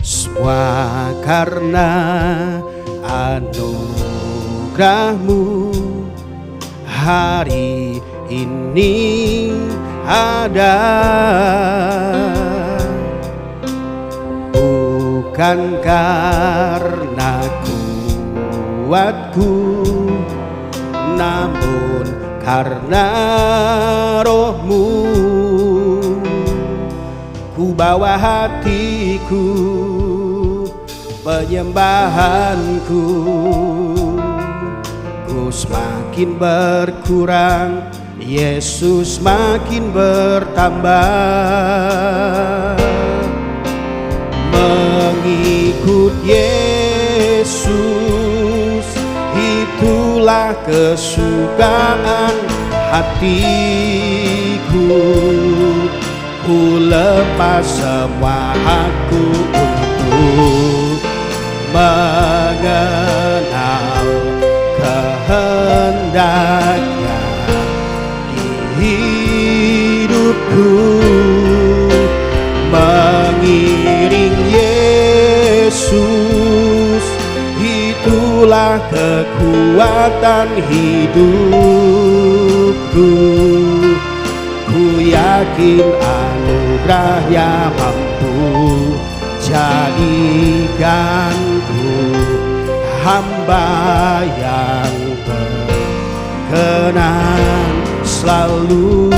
Semua karena anugerah-Mu hari ini ada. Bukan karena kuatku, namun karena Roh-Mu. Ku bawa hatiku, penyembahanku, ku semakin berkurang, Yesus makin bertambah. Mengikut Yesus, itulah kesukaan hatiku. Ku lepas semua hakku untuk mengenal kehendaknya di hidupku. Mengiring Yesus, itulah kekuatan hidupku. Ku yakin anugerah-Nya mampu jadikanku hamba yang berkenan selalu.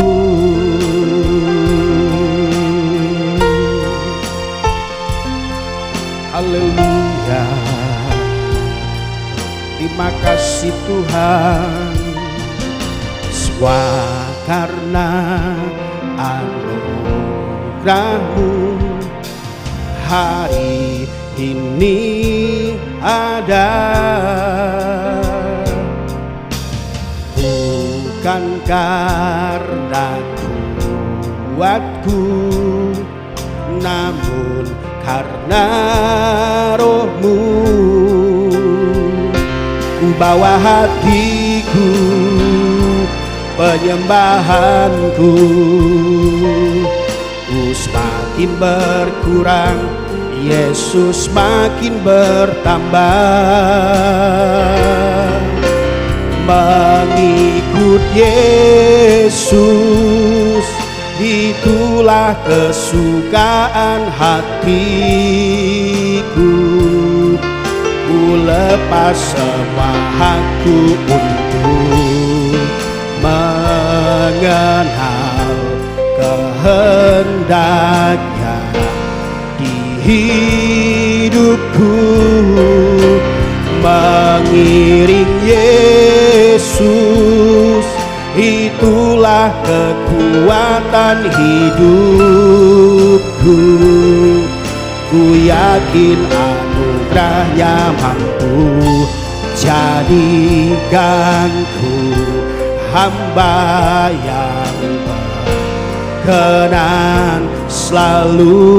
Haleluya. Terima kasih Tuhan. Semua karena anugerah-Mu hari ini ada. Bukan karena kuatku, namun karena Roh-Mu. Ku bawa hatiku, penyembahanku, ku semakin berkurang, Yesus makin bertambah. Mengikut Yesus, itulah kesukaan hatiku. Ku lepas semua hakku untuk mengenal kehendaknya di hidupku. Mengiring Yesus, itulah kekuatan hidupku. Ku yakin anugerah-Nya mampu jadikanku hamba yang berkenan selalu.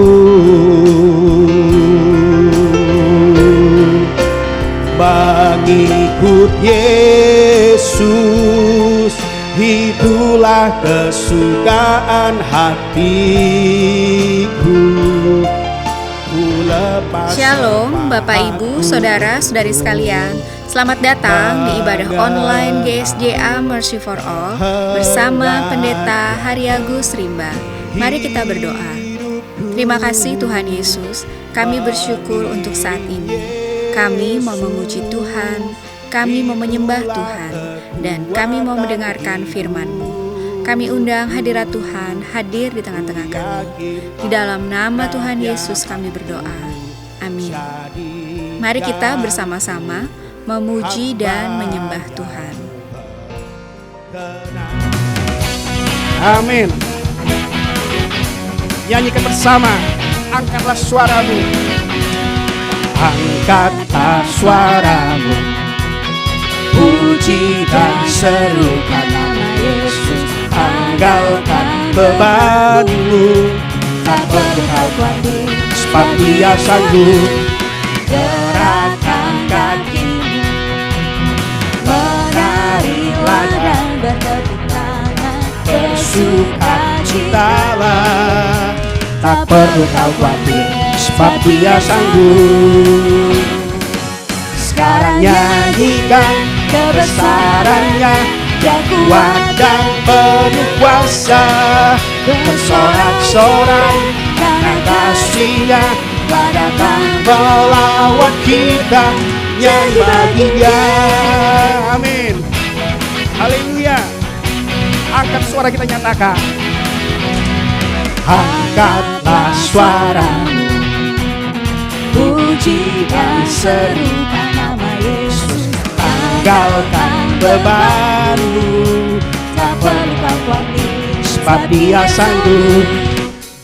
Mengikut Yesus, itulah kesukaan hatiku. Shalom Bapak Ibu, Saudara-saudari sekalian. Selamat datang di ibadah online GSJA Mercy for All bersama Pendeta Haryagus Rimba. Mari kita berdoa. Terima kasih Tuhan Yesus, kami bersyukur untuk saat ini. Kami mau memuji Tuhan, kami mau menyembah Tuhan, dan kami mau mendengarkan firman-Mu. Kami undang hadirat Tuhan hadir di tengah-tengah kami. Di dalam nama Tuhan Yesus kami berdoa. Amin. Mari kita bersama-sama memuji dan menyembah Tuhan. Amin. Nyanyikan bersama, angkatlah suaramu. Angkatlah suaramu, puji dan serukan nama Yesus. Tanggalkan bebanmu, tak perlu kau khawatir, sebab Dia sanggup. Gerakkan kakimu, menarilah dan bertepuk tangan, Bersukacitalah, tak perlu kau khawatir, sebab Dia sanggup. Sekarang nyanyikan kebesarannya, Dia kuat dan penuh kuasa. Bersorak-sorai karena kasih-Nya, telah datang melawan kita. Nyanyi bagi Dia. Amin. Haleluya. Angkat suara kita nyatakan. Angkatlah suaramu, Puji dan serukan nama Yesus. tanggalkan bebanmu, Tak perlu kau khawatir, sebab Dia sanggup.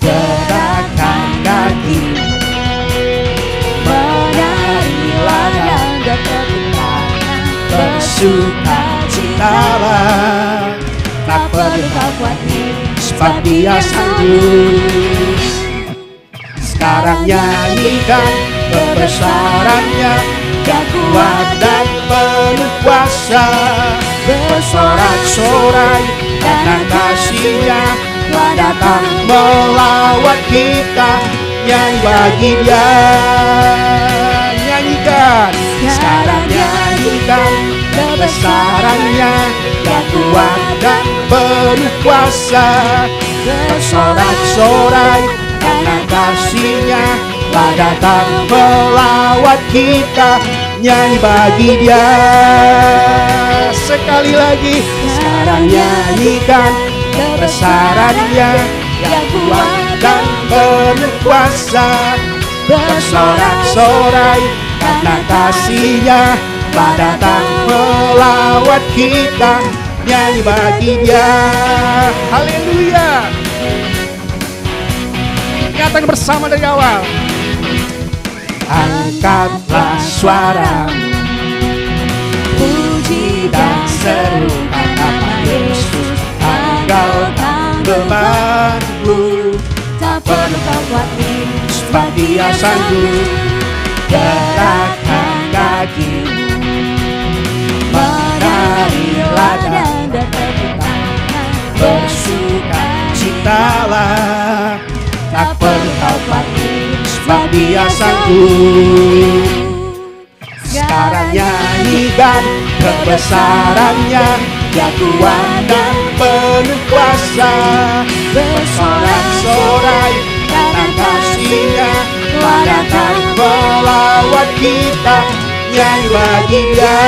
Gerakkan kakimu, menarilah dan bertepuk tangan. bersukacitalah. Tak perlu kau khawatir, sebab Dia sanggup. Sekarang nyanyikan kebesarannya, Dia kuat dan penuh kuasa. Bersorak-sorai karena kasih-Nya, telah datang melawat kita. Nyanyi bagi Dia. Nyanyikan. Sekarang nyanyikan kebesarannya, Dia kuat dan penuh kuasa. Bersorak-sorai karena kasih-Nya, telah datang melawat kita. Nyanyi bagi Dia. Sekali lagi. Sekarang nyanyikan kebesarannya, Dia kuat dan penuh kuasa. Bersorak-sorai karena kasih-Nya, telah datang melawat kita. Nyanyi bagi Dia. Haleluya. Katakan bersama dari awal. Angkatlah suaramu, puji dan serukan nama Yesus. Tanggalkan bebanmu, tak perlu kau khawatir, sebab Dia sanggup. Gerakkan kakimu, menarilah dan bertepuk tangan. bersukacitalah. Tak perlu kau khawatir, sebab Dia sanggup. Sekarang nyanyikan kebesarannya, Dia kuat dan penuh kuasa. Bersorak-sorai karena kasih-Nya, telah datang melawat kita. Nyanyi bagi Dia.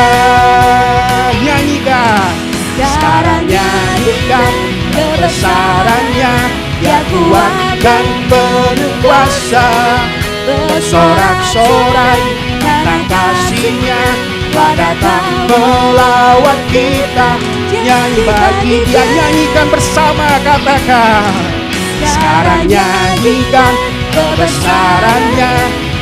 Nyanyikan. Sekarang nyanyikan kebesarannya, Dia kuat dan penuh kuasa. Bersorak-sorai karena kasih-Nya, telah datang melawat kita. Nyanyi bagi Dia. Nyanyikan bersama, katakan. Sekarang nyanyikan kebesarannya,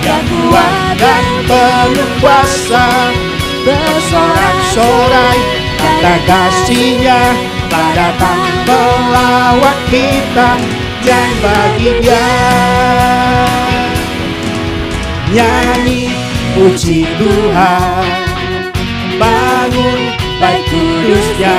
Dia kuat dan penuh kuasa. Bersorak-sorai karena kasih-Nya, telah datang melawat kita. Nyanyi bagi Dia. Nyanyi puji Tuhan, bangun baik kudus-Nya.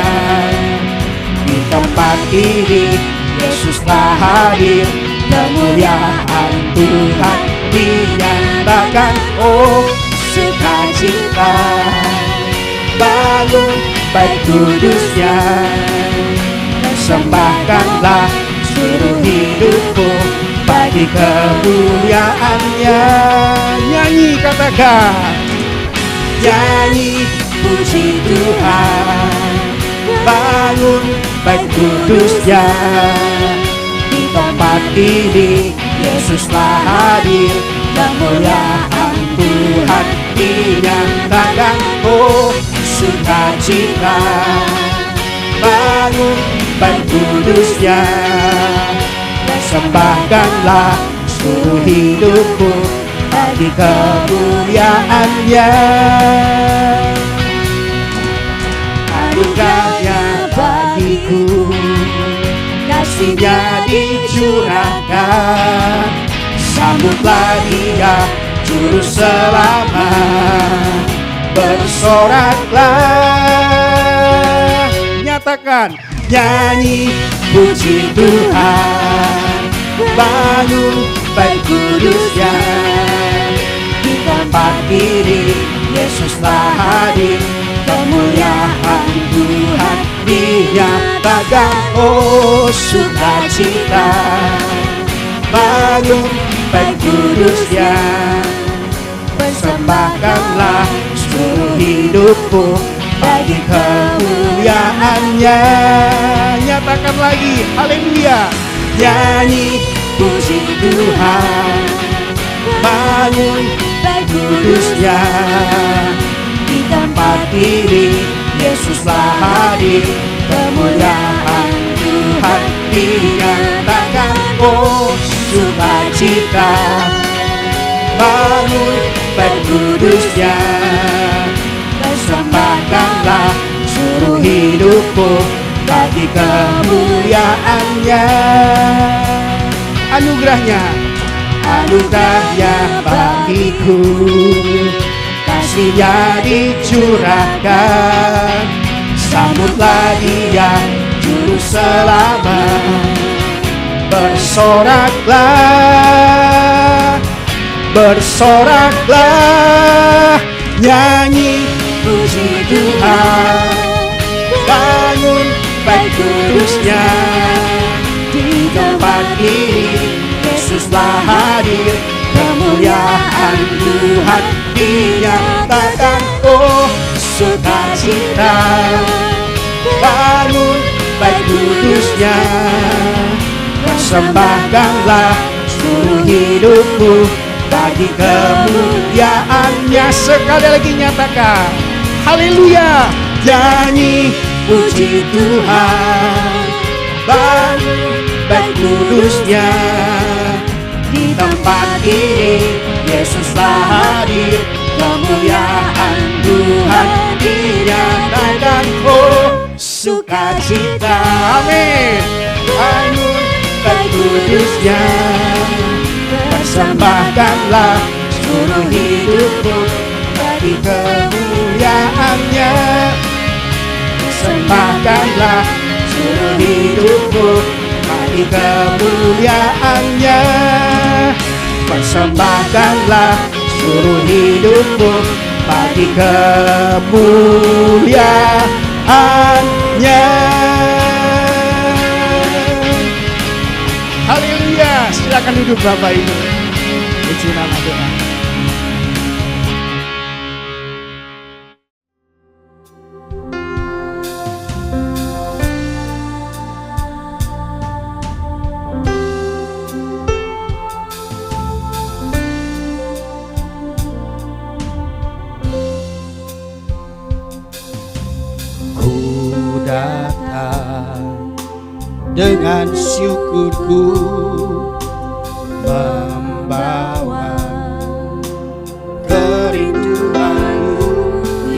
Di tempat ini Yesus telah hadir, kemuliaan Tuhan dinyatakan. Oh, sukacita, bangun baik kudus-Nya. Persembahkanlah seluruh hidupmu bagi kemuliaan-Nya. Nyanyi, katakan. Nyanyi puji Tuhan, bangun baik kudus-Nya. Di tempat ini Yesus telah hadir, kemuliaan Tuhan dinyatakan. Oh, sukacita, bangun baik kudus-Nya. Persembahkanlah seluruh hidupmu bagi kemuliaan-Nya. Anugerahnya bagiku, kasih-Nya dicurahkan. Sambutlah Dia, Juru Selamat. Bersoraklah, nyatakan. Nyanyi puji Tuhan, bangun baik kudus-Nya. diri, Yesuslah hadir. Kemuliaan Tuhan dinyatakan. Oh sukacita, bangun baik kudusnya, persembahkanlah seluruh hidupku bagi kemuliaannya. Nyatakan lagi, haleluya. Nyanyi puji Tuhan, bangun baik kudusnya. Di tempat ini Yesuslah hadir. Kemuliaan Tuhan dinyatakan. Oh sukacita, bangun baik kudusnya, persembahkanlah seluruh hidupku bagi kemuliaannya. Anugerahnya, anugerahnya bagiku, kasihnya dicurahkan. Sambutlah Dia juru selamat. Bersoraklah, bersoraklah, nyanyi puji Tuhan. Bangun baik kudusnya, di tempat ini Yesuslah hadir. Kemuliaan Tuhan dinyatakan. Oh sukacita, bangun baik kudusnya, persembahkanlah seluruh hidupku bagi kemuliaannya. Sekali lagi nyatakan, haleluya. Nyanyi puji Tuhan, bangun baik kudusnya, di tempat ini Yesuslah hadir. Kemuliaan Tuhan dinyatakan. Oh sukacita, amin. Bangun baik kudusnya, persembahkanlah seluruh hidupku bagi kemuliaannya. Persembahkanlah seluruh hidupku bagi kemuliaannya. Persembahkanlah seluruh hidupku bagi kemuliaannya. Haleluya. Silakan duduk Bapak Ibu. Puji nama Tuhan. Dengan syukurku membawa kerinduanku,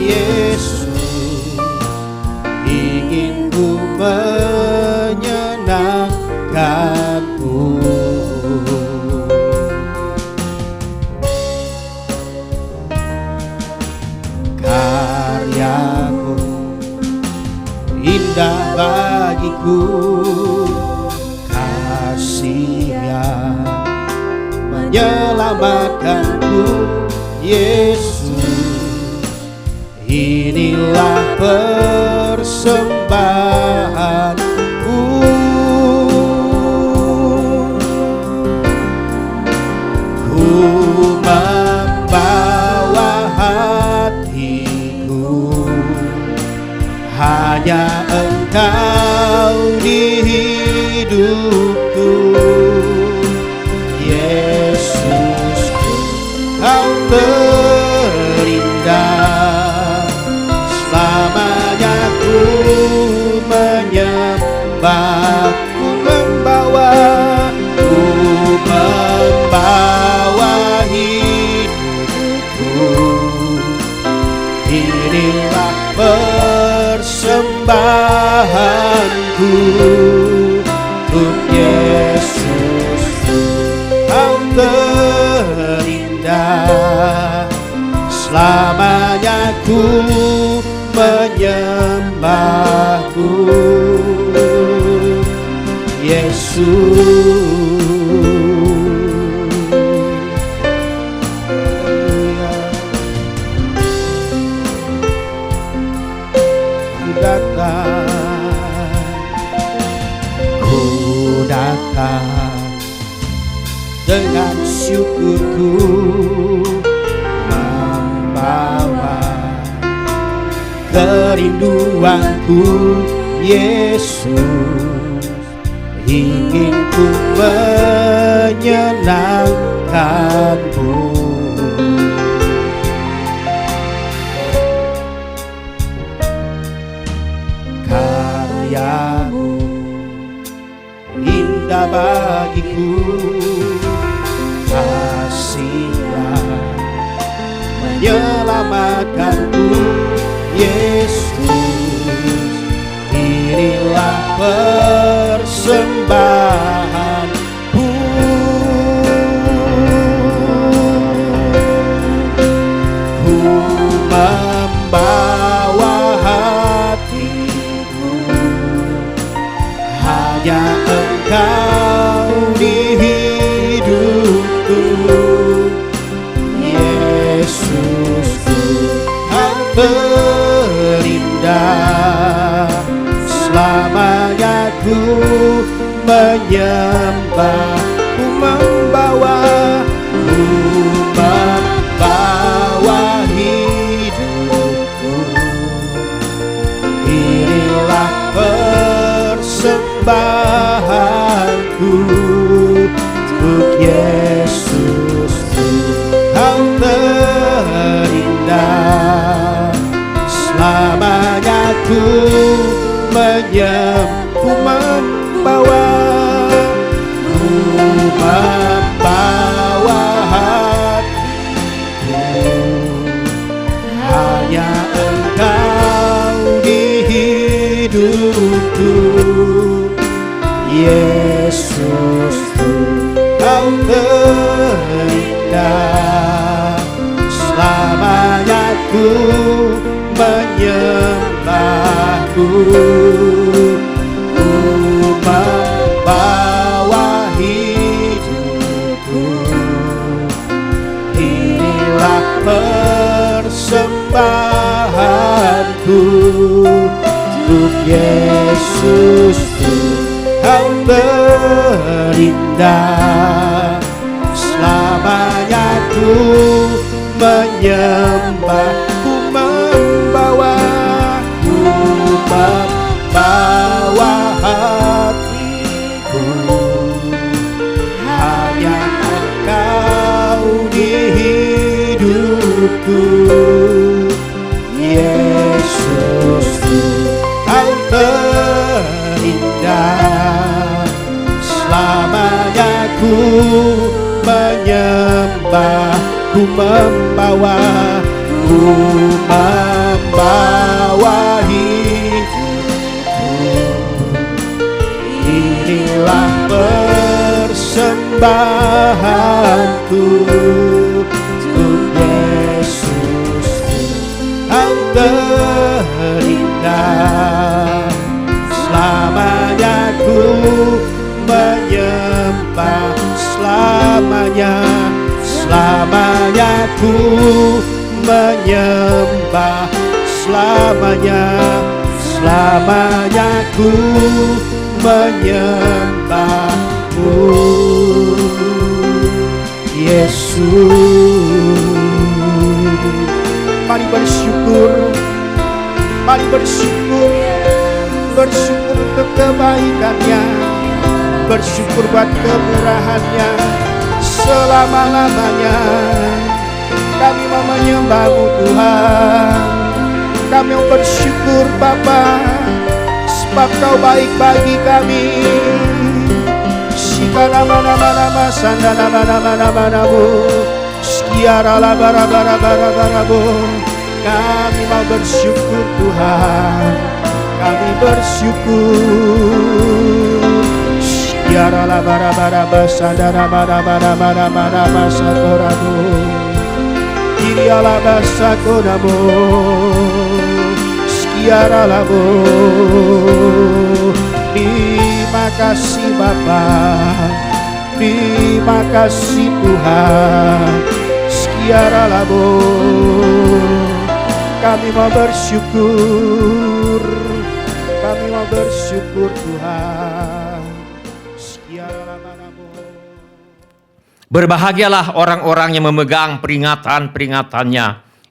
Yesus, ingin ku menyenangkanmu. Karyamu indah bagiku, kasih-Nya menyelamatkanku, Yesus. Inilah persembahanku, ku membawa hatiku, hanya Engkau di hidupku, Yesusku, Kau terindah. Selamanya ku menyembah, ku membawa hidupku. Inilah persembahanku untuk Yesus, Kau terindah. Selamanya ku menyembahku, Yesus. Nyatakan syukurku, membawa kerinduanku, Yesus, ingin ku menyenangkanmu. Karyamu indah bagiku, kasih-Nya menyelamatkanku, Yesus, inilah persembahanku. Ku membawa hatiku, hanya Engkau di hidupku, Yesusku, Kau terindah. Selamanya ku menyembah, ku membawa hidupku. Inilah persembahanku untuk Yesusku, Kau terindah. Selamanya ku membawa hatiku, hanya Engkau di hidupku, Yesusku, Kau terindah. Selamanya ku menyembahku, ku membawa hidupku. Inilah persembahanku untuk Yesusku, Kau terindah. Selamanya ku menyembah, ku membawa hatiku, hanya Engkau di hidupku, Yesusku, Kau terindah. Selamanya ku menyembah, ku membawa hidupku. Inilah persembahanku untuk Yesusku, Kau terindah. Selamanya ku menyembah, selamanya ku menyembah, selamanya ku menyembahmu, Yesus. Mari bersyukur, bersyukur untuk kebaikan-Nya, bersyukur buat kemurahan-Nya selama-lamanya. Kami mau menyembah-Mu Tuhan, kami mau bersyukur Bapa, sebab Kau baik bagi kami. Sikana mana sandana mana sekiara la bara. Kami mau bersyukur Tuhan, kami bersyukur. Sekiara la bara sandana mana sakoramu. Kiri ala basa konamu, sekiara labo. Terima kasih Bapa, terima kasih Tuhan. Sekiara labo, kami mau bersyukur, kami mau bersyukur Tuhan. Sekiara labo. Berbahagialah orang-orang yang memegang peringatan-peringatannya,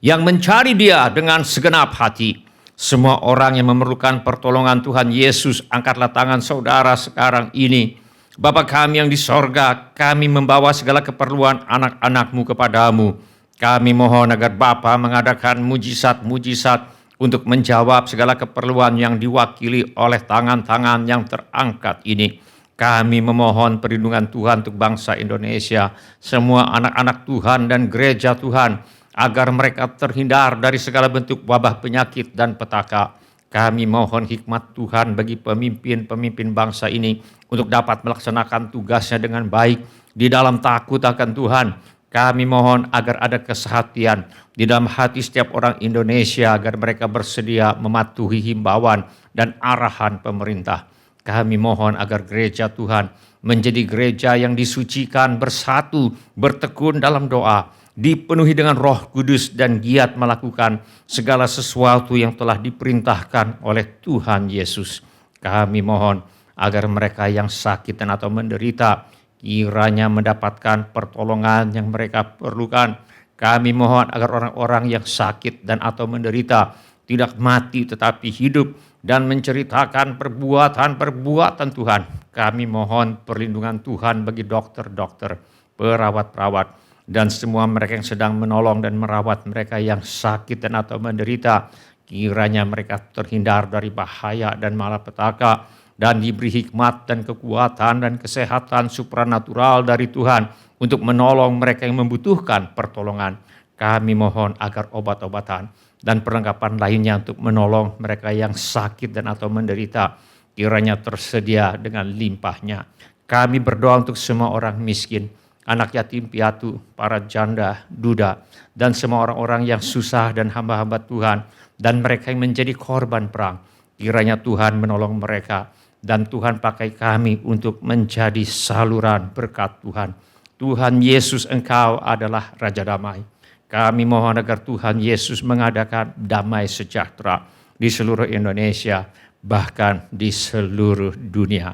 yang mencari Dia dengan segenap hati. Semua orang yang memerlukan pertolongan Tuhan Yesus, angkatlah tangan saudara sekarang ini. Bapa kami yang di sorga, kami membawa segala keperluan anak-anak-Mu kepadamu. Kami mohon agar Bapa mengadakan mujizat-mujizat untuk menjawab segala keperluan yang diwakili oleh tangan-tangan yang terangkat ini. Kami memohon perlindungan Tuhan untuk bangsa Indonesia, semua anak-anak Tuhan dan gereja Tuhan, agar mereka terhindar dari segala bentuk wabah penyakit dan petaka. Kami mohon hikmat Tuhan bagi pemimpin-pemimpin bangsa ini untuk dapat melaksanakan tugasnya dengan baik di dalam takut akan Tuhan. Kami mohon agar ada kesehatian di dalam hati setiap orang Indonesia agar mereka bersedia mematuhi himbauan dan arahan pemerintah. Kami mohon agar gereja Tuhan menjadi gereja yang disucikan, bersatu, bertekun dalam doa, dipenuhi dengan Roh Kudus dan giat melakukan segala sesuatu yang telah diperintahkan oleh Tuhan Yesus. Kami mohon agar mereka yang sakit dan atau menderita kiranya mendapatkan pertolongan yang mereka perlukan. Kami mohon agar orang-orang yang sakit dan atau menderita tidak mati tetapi hidup dan menceritakan perbuatan-perbuatan Tuhan. Kami mohon perlindungan Tuhan bagi dokter-dokter, perawat-perawat, dan semua mereka yang sedang menolong dan merawat mereka yang sakit dan atau menderita. Kiranya mereka terhindar dari bahaya dan malapetaka dan diberi hikmat dan kekuatan dan kesehatan supranatural dari Tuhan untuk menolong mereka yang membutuhkan pertolongan. Kami mohon agar obat-obatan dan perlengkapan lainnya untuk menolong mereka yang sakit dan atau menderita kiranya tersedia dengan limpahnya. Kami berdoa untuk semua orang miskin, anak yatim piatu, para janda, duda, dan semua orang-orang yang susah dan hamba-hamba Tuhan, dan mereka yang menjadi korban perang. Kiranya Tuhan menolong mereka, dan Tuhan pakai kami untuk menjadi saluran berkat Tuhan. Tuhan Yesus, Engkau adalah Raja Damai. Kami mohon agar Tuhan Yesus mengadakan damai sejahtera di seluruh Indonesia, bahkan di seluruh dunia.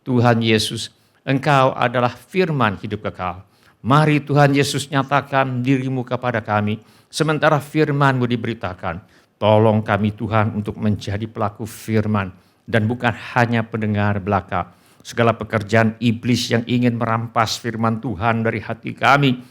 Tuhan Yesus, Engkau adalah firman hidup kekal. Mari Tuhan Yesus nyatakan dirimu kepada kami, sementara firman-Mu diberitakan. Tolong kami Tuhan untuk menjadi pelaku firman, dan bukan hanya pendengar belaka. Segala pekerjaan iblis yang ingin merampas firman Tuhan dari hati kami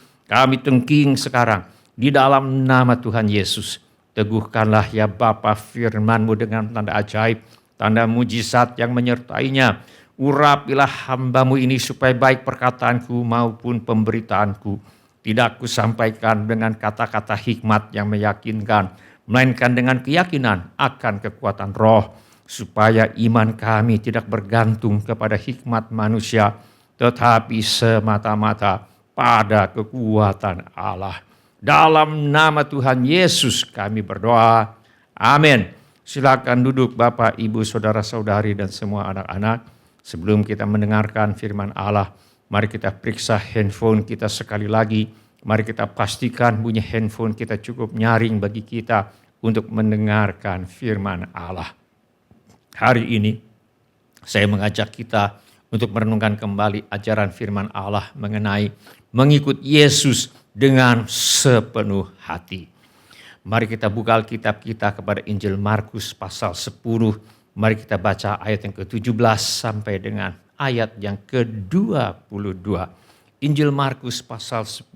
tengking sekarang. Di dalam nama Tuhan Yesus, teguhkanlah ya Bapa firman-Mu dengan tanda ajaib, tanda mujizat yang menyertainya. Urapilah hamba-Mu ini supaya baik perkataanku maupun pemberitaanku tidak kusampaikan dengan kata-kata hikmat yang meyakinkan, melainkan dengan keyakinan akan kekuatan roh, supaya iman kami tidak bergantung kepada hikmat manusia, tetapi semata-mata pada kekuatan Allah. Dalam nama Tuhan Yesus kami berdoa. Amin. Silakan duduk Bapak, Ibu, Saudara-saudari, dan semua anak-anak. Sebelum kita mendengarkan firman Allah, mari kita periksa handphone kita sekali lagi. Mari kita pastikan bunyi handphone kita cukup nyaring bagi kita untuk mendengarkan firman Allah. Hari ini saya mengajak kita untuk merenungkan kembali ajaran firman Allah mengenai mengikut Yesus dengan sepenuh hati. Mari kita buka Alkitab kita kepada Injil Markus pasal 10. Mari kita baca ayat yang ke-17 sampai dengan ayat yang ke-22. Injil Markus pasal 10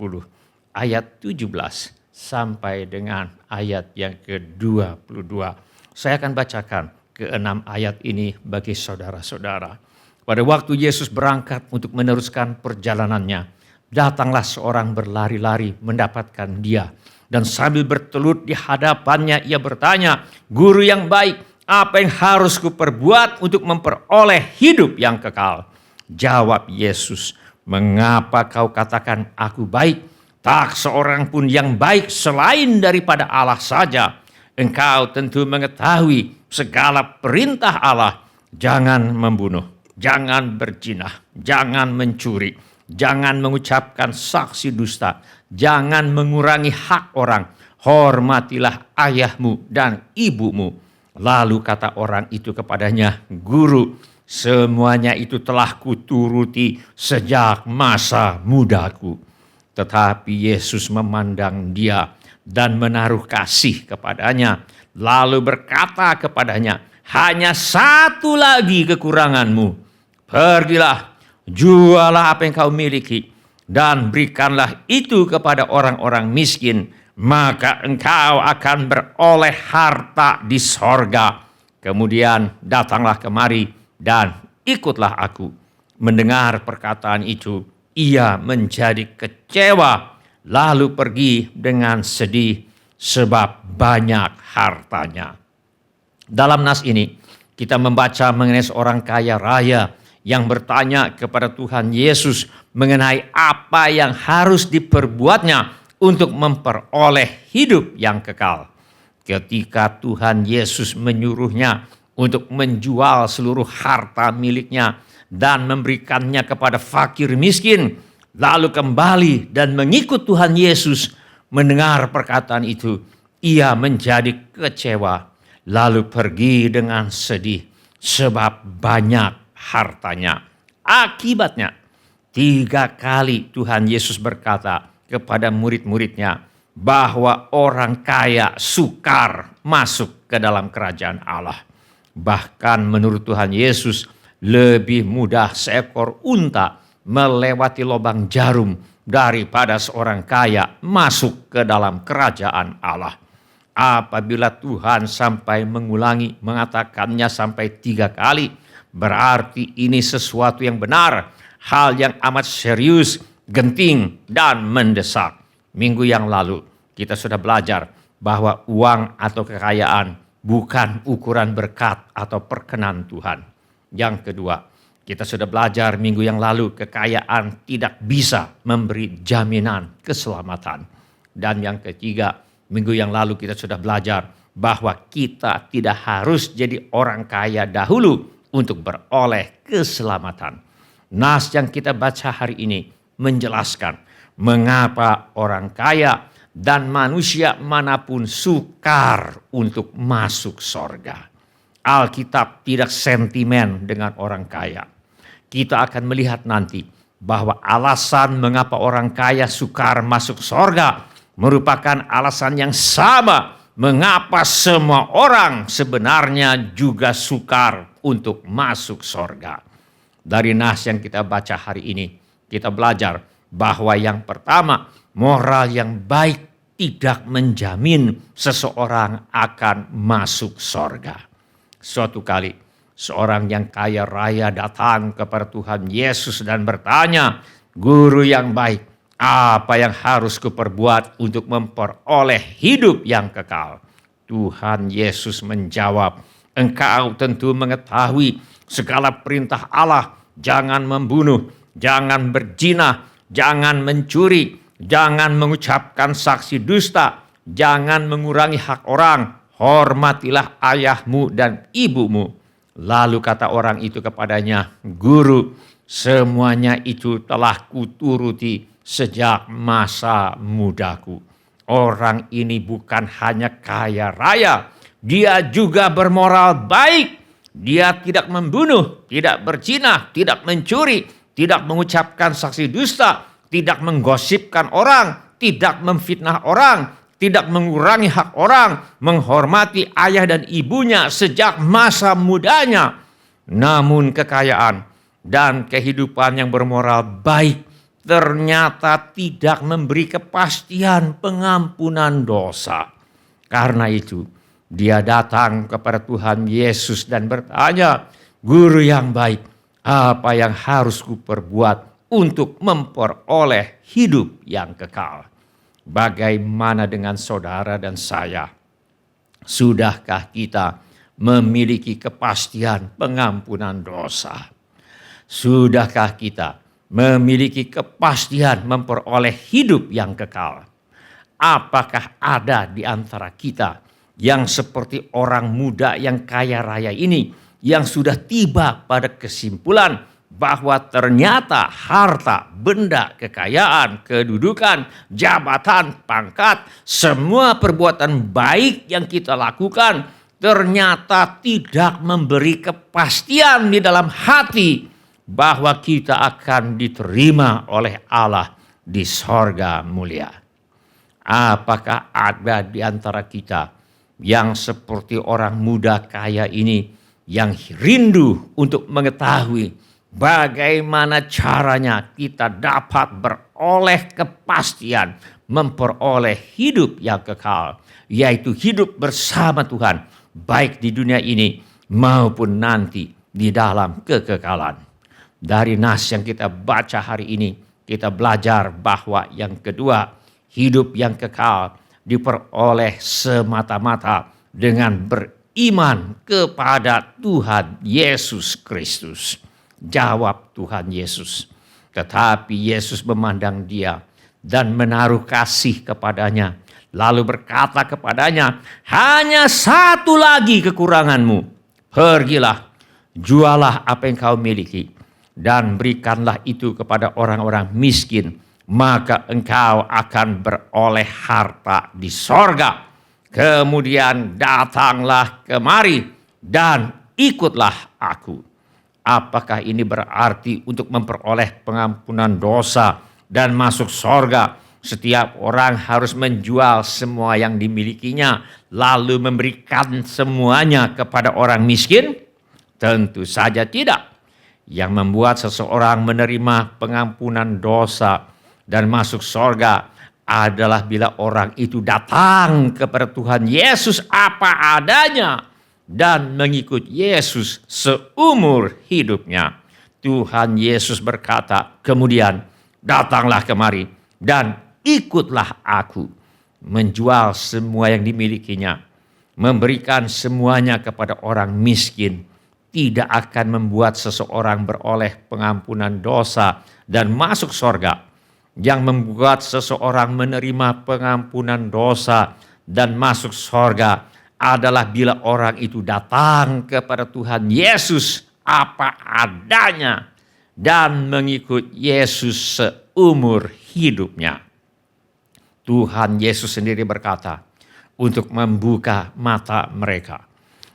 ayat 17 sampai dengan ayat yang ke-22. Saya akan bacakan ke-6 ayat ini bagi saudara-saudara. Pada waktu Yesus berangkat untuk meneruskan perjalanannya, datanglah seorang berlari-lari mendapatkan Dia. Dan sambil bertelut di hadapannya ia bertanya, "Guru yang baik, apa yang harus kuperbuat untuk memperoleh hidup yang kekal?" Jawab Yesus, "Mengapa kau katakan aku baik? Tak seorang pun yang baik selain daripada Allah saja. Engkau tentu mengetahui segala perintah Allah. Jangan membunuh, jangan berzina, jangan mencuri, jangan mengucapkan saksi dusta, jangan mengurangi hak orang, hormatilah ayahmu dan ibumu." Lalu kata orang itu kepadanya, "Guru, Semuanya itu telah kuturuti sejak masa mudaku. Tetapi Yesus memandang dia dan menaruh kasih kepadanya, lalu berkata kepadanya, hanya satu lagi kekuranganmu. Pergilah, jualah apa yang kau miliki, dan berikanlah itu kepada orang-orang miskin, maka engkau akan beroleh harta di sorga. Kemudian datanglah kemari dan ikutlah aku. Mendengar perkataan itu, ia menjadi kecewa, lalu pergi dengan sedih sebab banyak hartanya. Dalam nas ini, kita membaca mengenai seorang kaya raya yang bertanya kepada Tuhan Yesus mengenai apa yang harus diperbuatnya untuk memperoleh hidup yang kekal. Ketika Tuhan Yesus menyuruhnya untuk menjual seluruh harta miliknya dan memberikannya kepada fakir miskin, lalu kembali dan mengikut Tuhan Yesus, mendengar perkataan itu, ia menjadi kecewa, lalu pergi dengan sedih sebab banyak hartanya. Akibatnya, 3 kali Tuhan Yesus berkata kepada murid-muridnya bahwa orang kaya sukar masuk ke dalam kerajaan Allah. Bahkan menurut Tuhan Yesus, lebih mudah seekor unta melewati lubang jarum daripada seorang kaya masuk ke dalam kerajaan Allah. Apabila Tuhan sampai mengulangi mengatakannya sampai 3 kali, berarti ini sesuatu yang benar, hal yang amat serius, genting, dan mendesak. Minggu yang lalu kita sudah belajar bahwa uang atau kekayaan bukan ukuran berkat atau perkenan Tuhan. Yang kedua, kita sudah belajar minggu yang lalu kekayaan tidak bisa memberi jaminan keselamatan. Dan yang ketiga, minggu yang lalu kita sudah belajar bahwa kita tidak harus jadi orang kaya dahulu untuk beroleh keselamatan. Nas yang kita baca hari ini menjelaskan mengapa orang kaya dan manusia manapun sukar untuk masuk sorga. Alkitab tidak sentimen dengan orang kaya. Kita akan melihat nanti bahwa alasan mengapa orang kaya sukar masuk sorga merupakan alasan yang sama mengapa semua orang sebenarnya juga sukar untuk masuk sorga. Dari nas yang kita baca hari ini, kita belajar bahwa yang pertama, moral yang baik tidak menjamin seseorang akan masuk sorga. Suatu kali, seorang yang kaya raya datang kepada Tuhan Yesus dan bertanya, "Guru yang baik, apa yang harus kuperbuat untuk memperoleh hidup yang kekal?" Tuhan Yesus menjawab, "Engkau tentu mengetahui segala perintah Allah, jangan membunuh, jangan berzina, jangan mencuri, jangan mengucapkan saksi dusta, jangan mengurangi hak orang, hormatilah ayahmu dan ibumu." Lalu kata orang itu kepadanya, "Guru, semuanya itu telah kuturuti sejak masa mudaku." Orang ini bukan hanya kaya raya, dia juga bermoral baik. Dia tidak membunuh, tidak berzina, tidak mencuri, tidak mengucapkan saksi dusta, tidak menggosipkan orang, tidak memfitnah orang, tidak mengurangi hak orang, menghormati ayah dan ibunya sejak masa mudanya. Namun kekayaan dan kehidupan yang bermoral baik ternyata tidak memberi kepastian pengampunan dosa. Karena itu, dia datang kepada Tuhan Yesus dan bertanya, "Guru yang baik, apa yang harus kuperbuat untuk memperoleh hidup yang kekal?" Bagaimana dengan saudara dan saya? Sudahkah kita memiliki kepastian pengampunan dosa? Sudahkah kita memiliki kepastian memperoleh hidup yang kekal? Apakah ada di antara kita yang seperti orang muda yang kaya raya ini, yang sudah tiba pada kesimpulan bahwa ternyata harta, benda, kekayaan, kedudukan, jabatan, pangkat, semua perbuatan baik yang kita lakukan ternyata tidak memberi kepastian di dalam hati bahwa kita akan diterima oleh Allah di sorga mulia. Apakah ada di antara kita yang seperti orang muda kaya ini yang rindu untuk mengetahui bagaimana caranya kita dapat beroleh kepastian, memperoleh hidup yang kekal, yaitu hidup bersama Tuhan, baik di dunia ini maupun nanti di dalam kekekalan. Dari nas yang kita baca hari ini, kita belajar bahwa yang kedua, hidup yang kekal diperoleh semata-mata dengan beriman kepada Tuhan Yesus Kristus. Jawab Tuhan Yesus. Tetapi Yesus memandang dia dan menaruh kasih kepadanya. Lalu berkata kepadanya, hanya satu lagi kekuranganmu. Pergilah, jualah apa yang kau miliki, dan berikanlah itu kepada orang-orang miskin, maka engkau akan beroleh harta di sorga. Kemudian datanglah kemari dan ikutlah aku. Apakah ini berarti untuk memperoleh pengampunan dosa dan masuk sorga, setiap orang harus menjual semua yang dimilikinya, lalu memberikan semuanya kepada orang miskin? Tentu saja tidak. Yang membuat seseorang menerima pengampunan dosa dan masuk sorga adalah bila orang itu datang kepada Tuhan Yesus apa adanya dan mengikut Yesus seumur hidupnya. Tuhan Yesus berkata, kemudian datanglah kemari dan ikutlah aku. Menjual semua yang dimilikinya, memberikan semuanya kepada orang miskin, tidak akan membuat seseorang beroleh pengampunan dosa dan masuk sorga. Yang membuat seseorang menerima pengampunan dosa dan masuk sorga adalah bila orang itu datang kepada Tuhan Yesus apa adanya dan mengikut Yesus seumur hidupnya. Tuhan Yesus sendiri berkata untuk membuka mata mereka,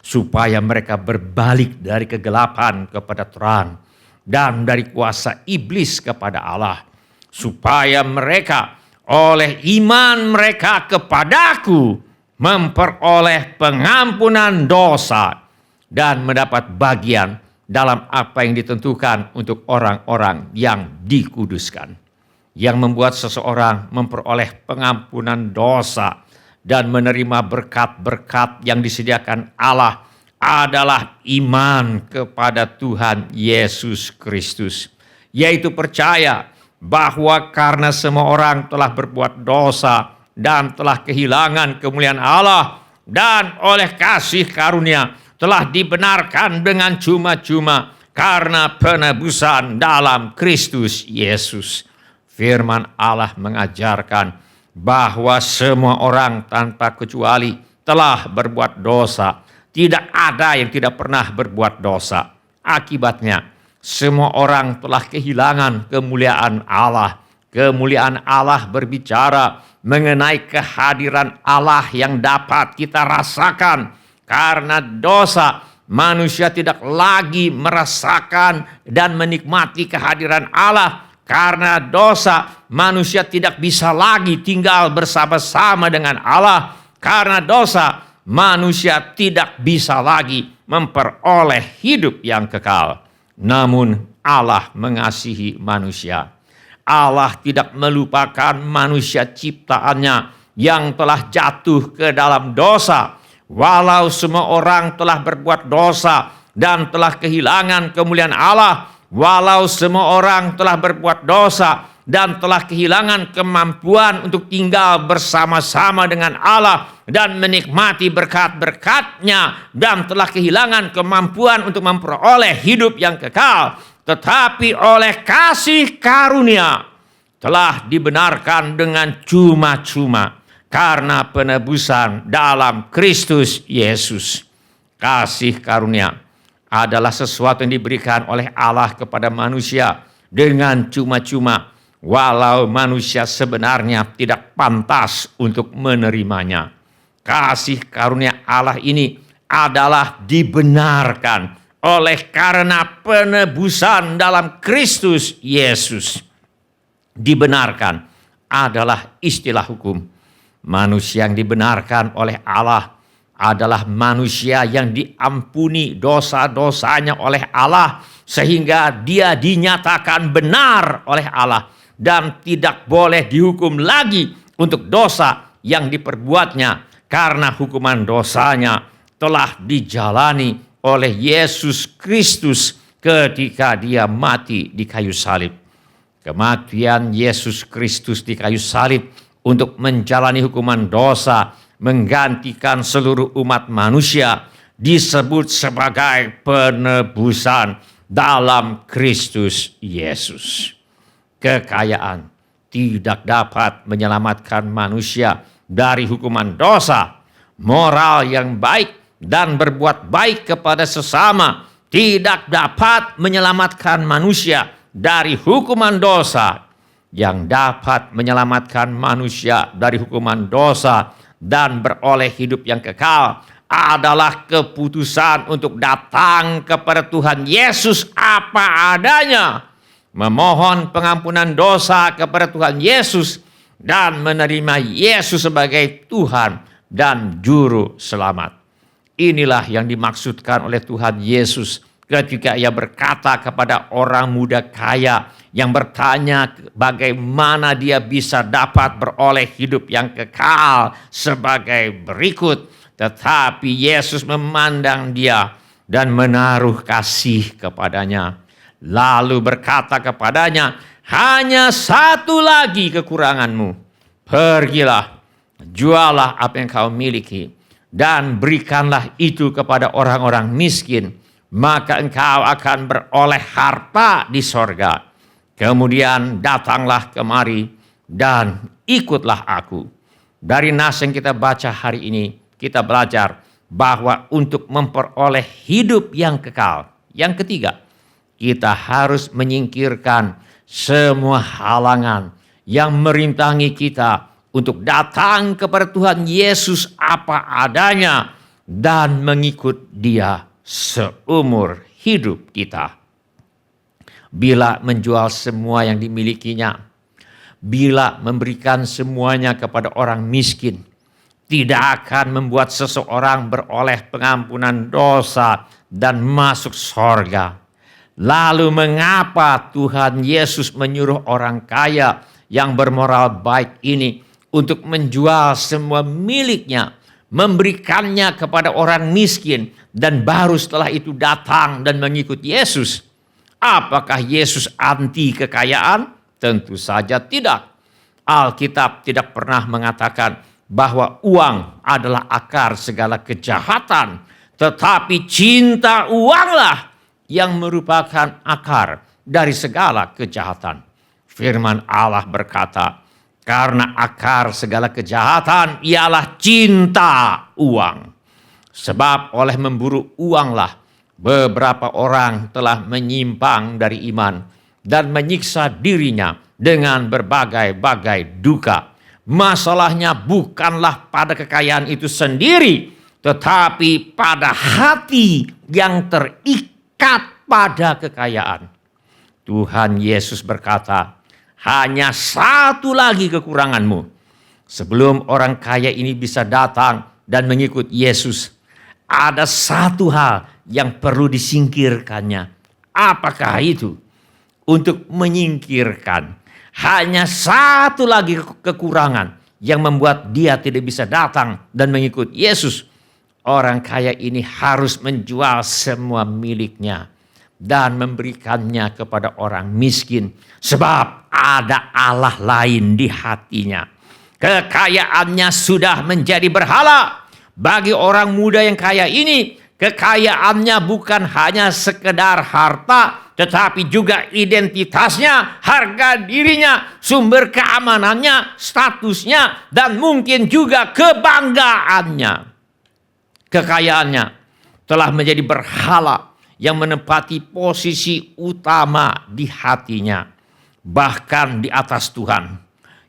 supaya mereka berbalik dari kegelapan kepada terang dan dari kuasa iblis kepada Allah, supaya mereka oleh iman mereka kepadaku memperoleh pengampunan dosa dan mendapat bagian dalam apa yang ditentukan untuk orang-orang yang dikuduskan. Yang membuat seseorang memperoleh pengampunan dosa dan menerima berkat-berkat yang disediakan Allah adalah iman kepada Tuhan Yesus Kristus. Yaitu percaya bahwa karena semua orang telah berbuat dosa dan telah kehilangan kemuliaan Allah, dan oleh kasih karunia telah dibenarkan dengan cuma-cuma karena penebusan dalam Kristus Yesus. Firman Allah mengajarkan bahwa semua orang tanpa kecuali telah berbuat dosa. Tidak ada yang tidak pernah berbuat dosa. Akibatnya, semua orang telah kehilangan kemuliaan Allah. Kemuliaan Allah berbicara mengenai kehadiran Allah yang dapat kita rasakan. Karena dosa, manusia tidak lagi merasakan dan menikmati kehadiran Allah. Karena dosa, manusia tidak bisa lagi tinggal bersama-sama dengan Allah. Karena dosa, manusia tidak bisa lagi memperoleh hidup yang kekal. Namun Allah mengasihi manusia. Allah tidak melupakan manusia ciptaannya yang telah jatuh ke dalam dosa. Walau semua orang telah berbuat dosa dan telah kehilangan kemuliaan Allah, walau semua orang telah berbuat dosa dan telah kehilangan kemampuan untuk tinggal bersama-sama dengan Allah dan menikmati berkat-berkat-Nya, dan telah kehilangan kemampuan untuk memperoleh hidup yang kekal, tetapi oleh kasih karunia telah dibenarkan dengan cuma-cuma karena penebusan dalam Kristus Yesus. Kasih karunia adalah sesuatu yang diberikan oleh Allah kepada manusia dengan cuma-cuma, walau manusia sebenarnya tidak pantas untuk menerimanya. Kasih karunia Allah ini adalah dibenarkan oleh karena penebusan dalam Kristus Yesus. Dibenarkan adalah istilah hukum. Manusia yang dibenarkan oleh Allah adalah manusia yang diampuni dosa-dosanya oleh Allah, sehingga dia dinyatakan benar oleh Allah dan tidak boleh dihukum lagi untuk dosa yang diperbuatnya, karena hukuman dosanya telah dijalani oleh Yesus Kristus ketika dia mati di kayu salib. Kematian Yesus Kristus di kayu salib untuk menjalani hukuman dosa, menggantikan seluruh umat manusia, disebut sebagai penebusan dalam Kristus Yesus. Kekayaan tidak dapat menyelamatkan manusia dari hukuman dosa. Moral yang baik dan berbuat baik kepada sesama tidak dapat menyelamatkan manusia dari hukuman dosa. Yang dapat menyelamatkan manusia dari hukuman dosa dan beroleh hidup yang kekal adalah keputusan untuk datang kepada Tuhan Yesus apa adanya, memohon pengampunan dosa kepada Tuhan Yesus, dan menerima Yesus sebagai Tuhan dan Juru Selamat. Inilah yang dimaksudkan oleh Tuhan Yesus ketika ia berkata kepada orang muda kaya yang bertanya bagaimana dia bisa dapat beroleh hidup yang kekal sebagai berikut. Tetapi Yesus memandang dia dan menaruh kasih kepadanya. Lalu berkata kepadanya, hanya satu lagi kekuranganmu. Pergilah, jualah apa yang kau miliki, dan berikanlah itu kepada orang-orang miskin, maka engkau akan beroleh harta di sorga. Kemudian datanglah kemari dan ikutlah aku. Dari nas yang kita baca hari ini, kita belajar bahwa untuk memperoleh hidup yang kekal, yang ketiga, kita harus menyingkirkan semua halangan yang merintangi kita untuk datang kepada Tuhan Yesus apa adanya dan mengikut Dia seumur hidup kita. Bila menjual semua yang dimilikinya, bila memberikan semuanya kepada orang miskin, tidak akan membuat seseorang beroleh pengampunan dosa dan masuk sorga. Lalu mengapa Tuhan Yesus menyuruh orang kaya yang bermoral baik ini untuk menjual semua miliknya, memberikannya kepada orang miskin, dan baru setelah itu datang dan mengikut Yesus? Apakah Yesus anti kekayaan? Tentu saja tidak. Alkitab tidak pernah mengatakan bahwa uang adalah akar segala kejahatan, tetapi cinta uanglah yang merupakan akar dari segala kejahatan. Firman Allah berkata, karena akar segala kejahatan ialah cinta uang. Sebab oleh memburu uanglah beberapa orang telah menyimpang dari iman dan menyiksa dirinya dengan berbagai-bagai duka. Masalahnya bukanlah pada kekayaan itu sendiri, tetapi pada hati yang terikat pada kekayaan. Tuhan Yesus berkata, hanya satu lagi kekuranganmu. Sebelum orang kaya ini bisa datang dan mengikut Yesus, ada satu hal yang perlu disingkirkannya. Apakah itu? Untuk menyingkirkan hanya satu lagi kekurangan yang membuat dia tidak bisa datang dan mengikut Yesus. Orang kaya ini harus menjual semua miliknya dan memberikannya kepada orang miskin. Sebab ada Allah lain di hatinya. Kekayaannya sudah menjadi berhala. Bagi orang muda yang kaya ini, kekayaannya bukan hanya sekedar harta, tetapi juga identitasnya, harga dirinya, sumber keamanannya, statusnya, dan mungkin juga kebanggaannya. Kekayaannya telah menjadi berhala yang menempati posisi utama di hatinya, bahkan di atas Tuhan.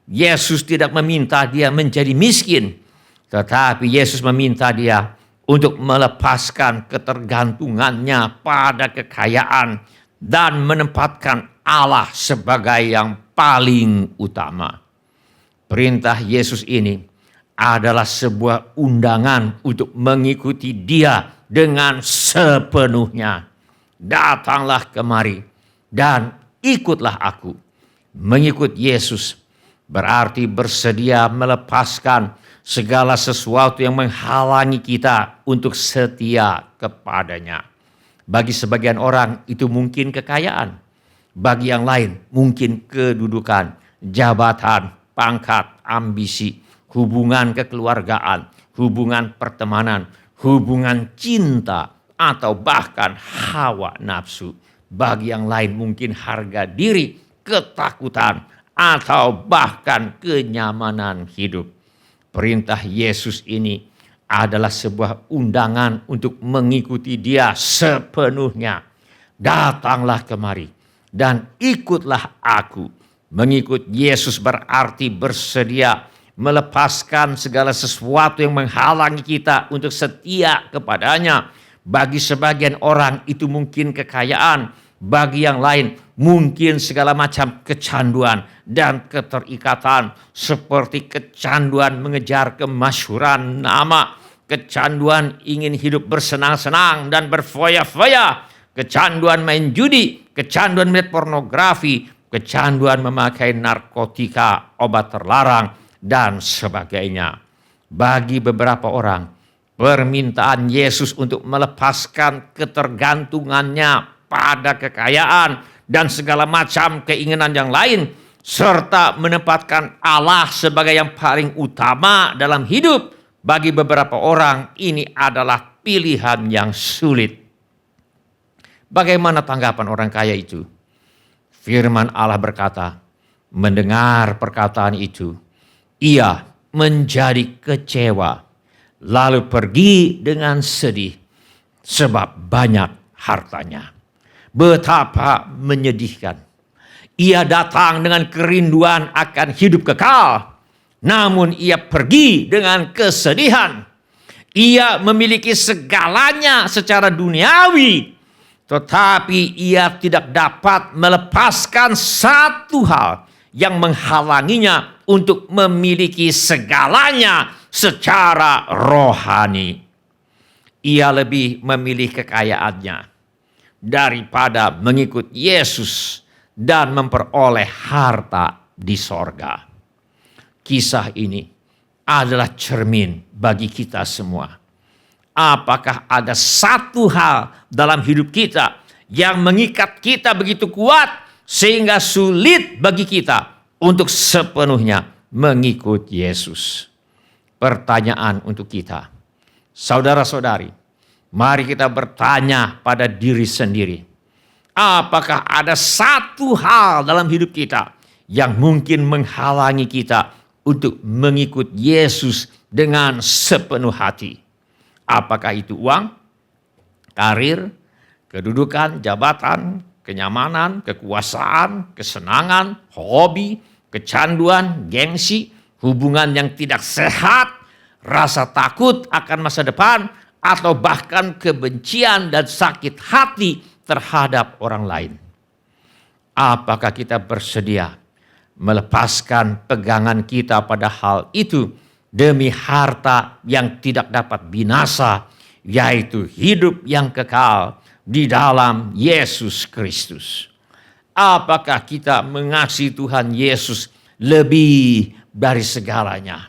Yesus tidak meminta dia menjadi miskin, tetapi Yesus meminta dia untuk melepaskan ketergantungannya pada kekayaan dan menempatkan Allah sebagai yang paling utama. Perintah Yesus ini adalah sebuah undangan untuk mengikuti Dia dengan sepenuhnya. Datanglah kemari dan ikutlah aku. Mengikut Yesus berarti bersedia melepaskan segala sesuatu yang menghalangi kita untuk setia kepadanya. Bagi sebagian orang itu mungkin kekayaan. Bagi yang lain mungkin kedudukan, jabatan, pangkat, ambisi, hubungan kekeluargaan, hubungan pertemanan, hubungan cinta, atau bahkan hawa nafsu. Bagi yang lain mungkin harga diri, ketakutan, atau bahkan kenyamanan hidup. Perintah Yesus ini adalah sebuah undangan untuk mengikuti Dia sepenuhnya. Datanglah kemari dan ikutlah aku. Mengikut Yesus berarti bersedia melepaskan segala sesuatu yang menghalangi kita untuk setia kepadanya. Bagi sebagian orang itu mungkin kekayaan, bagi yang lain mungkin segala macam kecanduan dan keterikatan, seperti kecanduan mengejar kemasyhuran nama, kecanduan ingin hidup bersenang-senang dan berfoya-foya, kecanduan main judi, kecanduan melihat pornografi, kecanduan memakai narkotika, obat terlarang, dan sebagainya. Bagi beberapa orang, permintaan Yesus untuk melepaskan ketergantungannya pada kekayaan dan segala macam keinginan yang lain, serta menempatkan Allah sebagai yang paling utama dalam hidup, bagi beberapa orang ini adalah pilihan yang sulit. Bagaimana tanggapan orang kaya itu? Firman Allah berkata, mendengar perkataan itu, ia menjadi kecewa, lalu pergi dengan sedih, sebab banyak hartanya. Betapa menyedihkan. Ia datang dengan kerinduan akan hidup kekal, namun ia pergi dengan kesedihan. Ia memiliki segalanya secara duniawi, tetapi ia tidak dapat melepaskan satu hal yang menghalanginya untuk memiliki segalanya secara rohani. Ia lebih memilih kekayaannya daripada mengikut Yesus dan memperoleh harta di sorga. Kisah ini adalah cermin bagi kita semua. Apakah ada satu hal dalam hidup kita yang mengikat kita begitu kuat sehingga sulit bagi kita untuk sepenuhnya mengikut Yesus? Pertanyaan untuk kita, saudara-saudari, mari kita bertanya pada diri sendiri. Apakah ada satu hal dalam hidup kita yang mungkin menghalangi kita untuk mengikut Yesus dengan sepenuh hati? Apakah itu uang, karir, kedudukan, jabatan, kenyamanan, kekuasaan, kesenangan, hobi, kecanduan, gengsi, hubungan yang tidak sehat, rasa takut akan masa depan, atau bahkan kebencian dan sakit hati terhadap orang lain? Apakah kita bersedia melepaskan pegangan kita pada hal itu demi harta yang tidak dapat binasa, yaitu hidup yang kekal di dalam Yesus Kristus? Apakah kita mengasihi Tuhan Yesus lebih dari segalanya?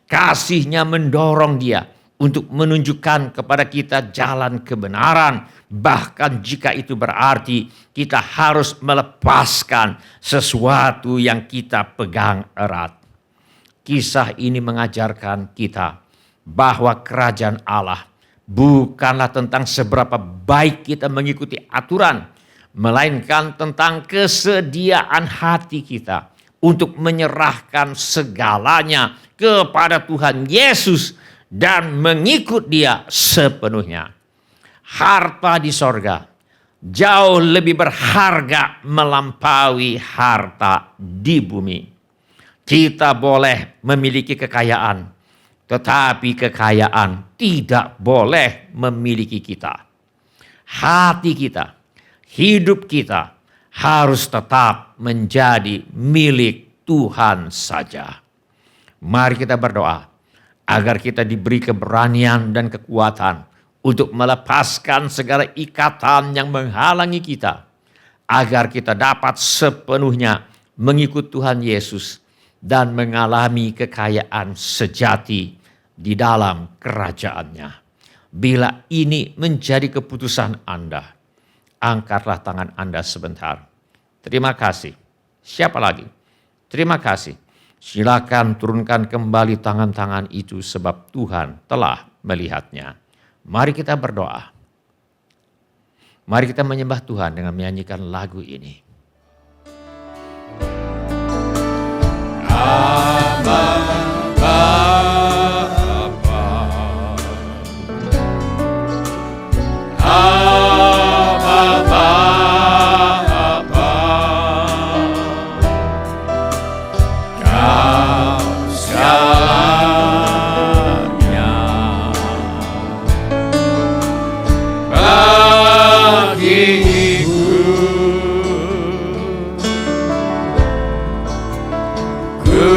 Kasih-Nya mendorong Dia untuk menunjukkan kepada kita jalan kebenaran, bahkan jika itu berarti kita harus melepaskan sesuatu yang kita pegang erat. Kisah ini mengajarkan kita bahwa kerajaan Allah bukanlah tentang seberapa baik kita mengikuti aturan, melainkan tentang kesediaan hati kita untuk menyerahkan segalanya kepada Tuhan Yesus dan mengikut Dia sepenuhnya. Harta di sorga jauh lebih berharga melampaui harta di bumi. Kita boleh memiliki kekayaan, Tetapi kekayaan tidak boleh memiliki kita. Hati kita, hidup kita harus tetap menjadi milik Tuhan saja. Mari kita berdoa agar kita diberi keberanian dan kekuatan untuk melepaskan segala ikatan yang menghalangi kita, agar kita dapat sepenuhnya mengikut Tuhan Yesus dan mengalami kekayaan sejati di dalam kerajaan-Nya. Bila ini menjadi keputusan Anda, angkatlah tangan Anda sebentar. Terima kasih. Siapa lagi? Terima kasih. Silakan turunkan kembali tangan-tangan itu sebab Tuhan telah melihatnya. Mari kita berdoa. Mari kita menyembah Tuhan dengan menyanyikan lagu ini. Ku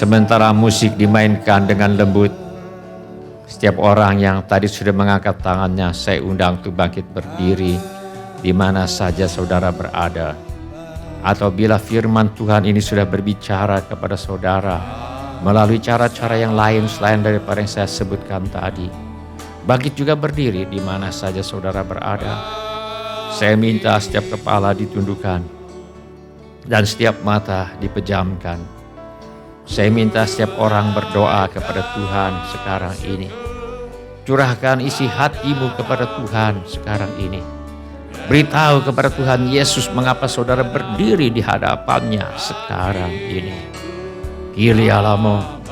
Sementara musik dimainkan dengan lembut, setiap orang yang tadi sudah mengangkat tangannya, saya undang untuk bangkit berdiri di mana saja saudara berada. Atau bila firman Tuhan ini sudah berbicara kepada saudara melalui cara-cara yang lain selain daripada yang saya sebutkan tadi, bangkit juga berdiri di mana saja saudara berada. Saya minta setiap kepala ditundukkan dan setiap mata dipejamkan. Saya minta setiap orang berdoa kepada Tuhan sekarang ini. Curahkan isi hatimu kepada Tuhan sekarang ini. Beritahu kepada Tuhan Yesus mengapa saudara berdiri di hadapannya sekarang ini. Kilialamo,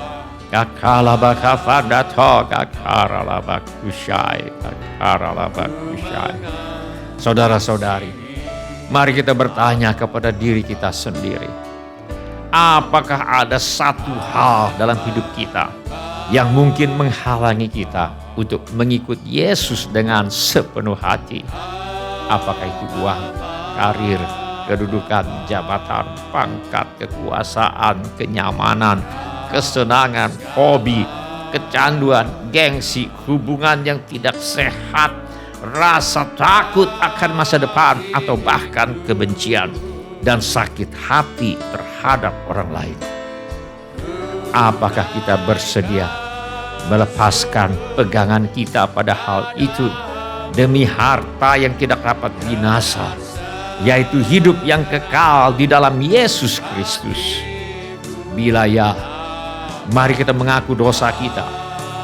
kakalabakafadato, kakaralabakushai, kakaralabakushai. Saudara-saudari, mari kita bertanya kepada diri kita sendiri. Apakah ada satu hal dalam hidup kita yang mungkin menghalangi kita untuk mengikut Yesus dengan sepenuh hati? Apakah itu uang, karir, kedudukan, jabatan, pangkat, kekuasaan, kenyamanan, kesenangan, hobi, kecanduan, gengsi, hubungan yang tidak sehat, rasa takut akan masa depan, atau bahkan kebencian dan sakit hati terhadap orang lain? Apakah kita bersedia melepaskan pegangan kita pada hal itu demi harta yang tidak dapat binasa, yaitu hidup yang kekal di dalam Yesus Kristus? Bila ya, mari kita mengaku dosa kita,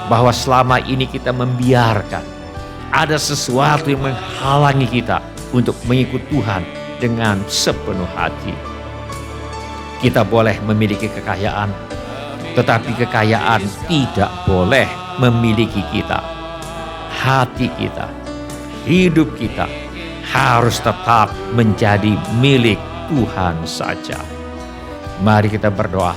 bahwa selama ini kita membiarkan ada sesuatu yang menghalangi kita untuk mengikut Tuhan dengan sepenuh hati. Kita boleh memiliki kekayaan, tetapi kekayaan tidak boleh memiliki kita. Hati kita, hidup kita harus tetap menjadi milik Tuhan saja. Mari kita berdoa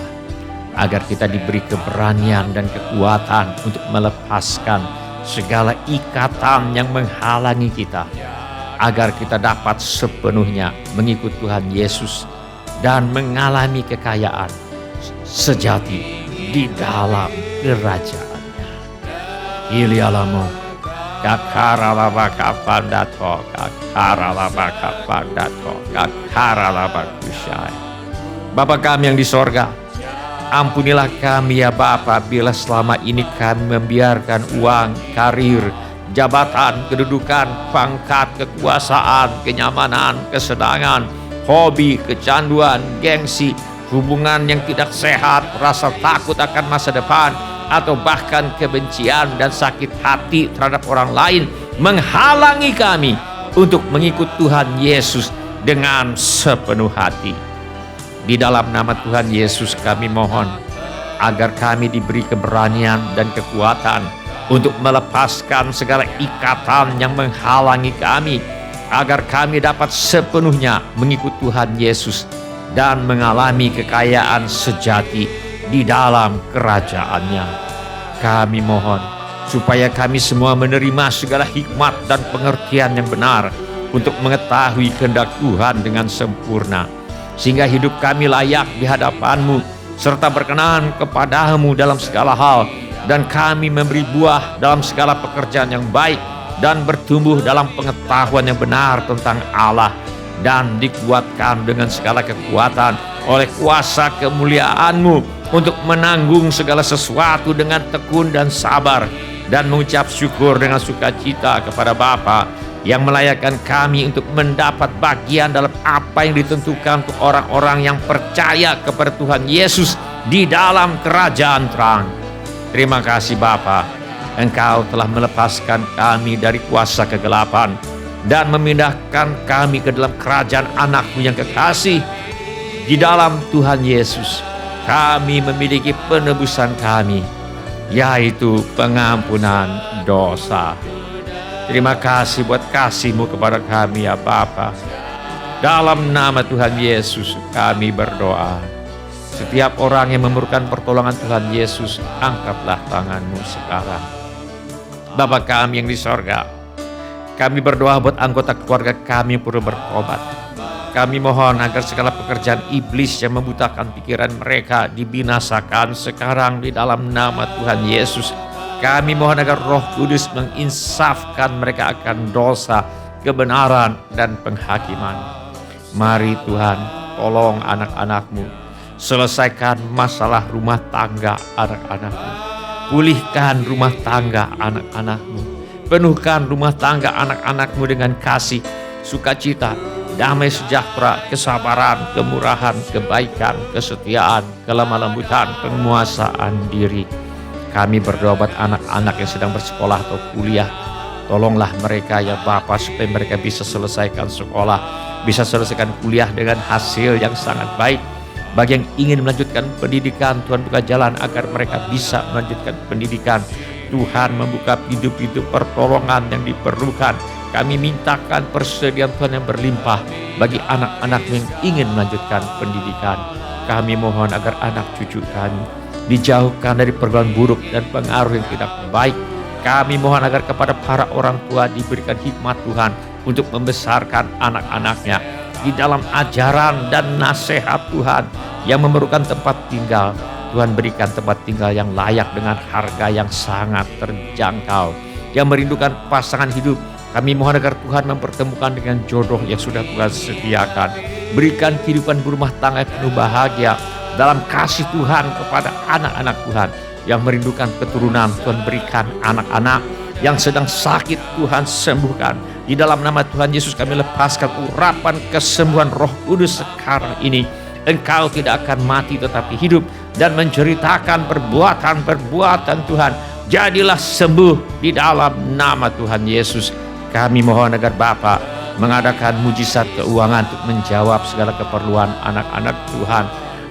agar kita diberi keberanian dan kekuatan untuk melepaskan segala ikatan yang menghalangi kita, agar kita dapat sepenuhnya mengikut Tuhan Yesus dan mengalami kekayaan sejati di dalam kerajaan-Nya. Ilialamu, kakaralabakapandato, kakaralabakapandato, kakaralabakushai. Bapa kami yang di sorga, ampunilah kami ya Bapa bila selama ini kami membiarkan uang, karir, jabatan, kedudukan, pangkat, kekuasaan, kenyamanan, kesenangan, hobi, kecanduan, gengsi, hubungan yang tidak sehat, rasa takut akan masa depan, atau bahkan kebencian dan sakit hati terhadap orang lain menghalangi kami untuk mengikut Tuhan Yesus dengan sepenuh hati. Di dalam nama Tuhan Yesus kami mohon agar kami diberi keberanian dan kekuatan untuk melepaskan segala ikatan yang menghalangi kami, agar kami dapat sepenuhnya mengikut Tuhan Yesus dan mengalami kekayaan sejati di dalam kerajaan-Nya. Kami mohon supaya kami semua menerima segala hikmat dan pengertian yang benar untuk mengetahui kehendak Tuhan dengan sempurna, sehingga hidup kami layak di hadapan-Mu serta berkenan kepada-Mu dalam segala hal, dan kami memberi buah dalam segala pekerjaan yang baik dan bertumbuh dalam pengetahuan yang benar tentang Allah, dan dikuatkan dengan segala kekuatan oleh kuasa kemuliaan-Mu untuk menanggung segala sesuatu dengan tekun dan sabar, dan mengucap syukur dengan sukacita kepada Bapa yang melayakkan kami untuk mendapat bagian dalam apa yang ditentukan untuk orang-orang yang percaya kepada Tuhan Yesus di dalam kerajaan terang. Terima kasih Bapa, Engkau telah melepaskan kami dari kuasa kegelapan dan memindahkan kami ke dalam kerajaan anak-Mu yang kekasih. Di dalam Tuhan Yesus kami memiliki penebusan kami, yaitu pengampunan dosa. Terima kasih buat kasih-Mu kepada kami ya Bapa. Dalam nama Tuhan Yesus kami berdoa. Setiap orang yang memerlukan pertolongan Tuhan Yesus, angkatlah tangan-Mu sekarang. Bapa kami yang di sorga, kami berdoa buat anggota keluarga kami yang perlu bertobat. Kami mohon agar segala pekerjaan iblis yang membutakan pikiran mereka dibinasakan sekarang di dalam nama Tuhan Yesus. Kami mohon agar Roh Kudus menginsafkan mereka akan dosa, kebenaran, dan penghakiman. Mari Tuhan, tolong anak-anak-Mu. Selesaikan masalah rumah tangga anak-anak-Mu. Pulihkan rumah tangga anak-anak-Mu. Penuhkan rumah tangga anak-anak-Mu dengan kasih, sukacita, damai sejahtera, kesabaran, kemurahan, kebaikan, kesetiaan, kelemah lembutan, penguasaan diri. Kami berdoa buat anak-anak yang sedang bersekolah atau kuliah. Tolonglah mereka ya Bapa supaya mereka bisa selesaikan sekolah, bisa selesaikan kuliah dengan hasil yang sangat baik. Bagi yang ingin melanjutkan pendidikan, Tuhan buka jalan agar mereka bisa melanjutkan pendidikan. Tuhan membuka pintu-pintu pertolongan yang diperlukan. Kami mintakan persediaan Tuhan yang berlimpah bagi anak-anak yang ingin melanjutkan pendidikan. Kami mohon agar anak cucu kami dijauhkan dari pergaulan buruk dan pengaruh yang tidak baik. Kami mohon agar kepada para orang tua diberikan hikmat Tuhan untuk membesarkan anak-anaknya di dalam ajaran dan nasihat Tuhan yang memerlukan tempat tinggal. Tuhan berikan tempat tinggal yang layak dengan harga yang sangat terjangkau. Yang merindukan pasangan hidup, kami mohon agar Tuhan mempertemukan dengan jodoh yang sudah Tuhan sediakan. Berikan kehidupan berumah tangga penuh bahagia dalam kasih Tuhan kepada anak-anak Tuhan yang merindukan keturunan. Tuhan berikan anak-anak yang sedang sakit, Tuhan sembuhkan. Di dalam nama Tuhan Yesus kami lepaskan urapan kesembuhan Roh Kudus sekarang ini. Engkau tidak akan mati tetapi hidup dan menceritakan perbuatan-perbuatan Tuhan. Jadilah sembuh di dalam nama Tuhan Yesus. Kami mohon agar Bapa mengadakan mujizat keuangan untuk menjawab segala keperluan anak-anak Tuhan.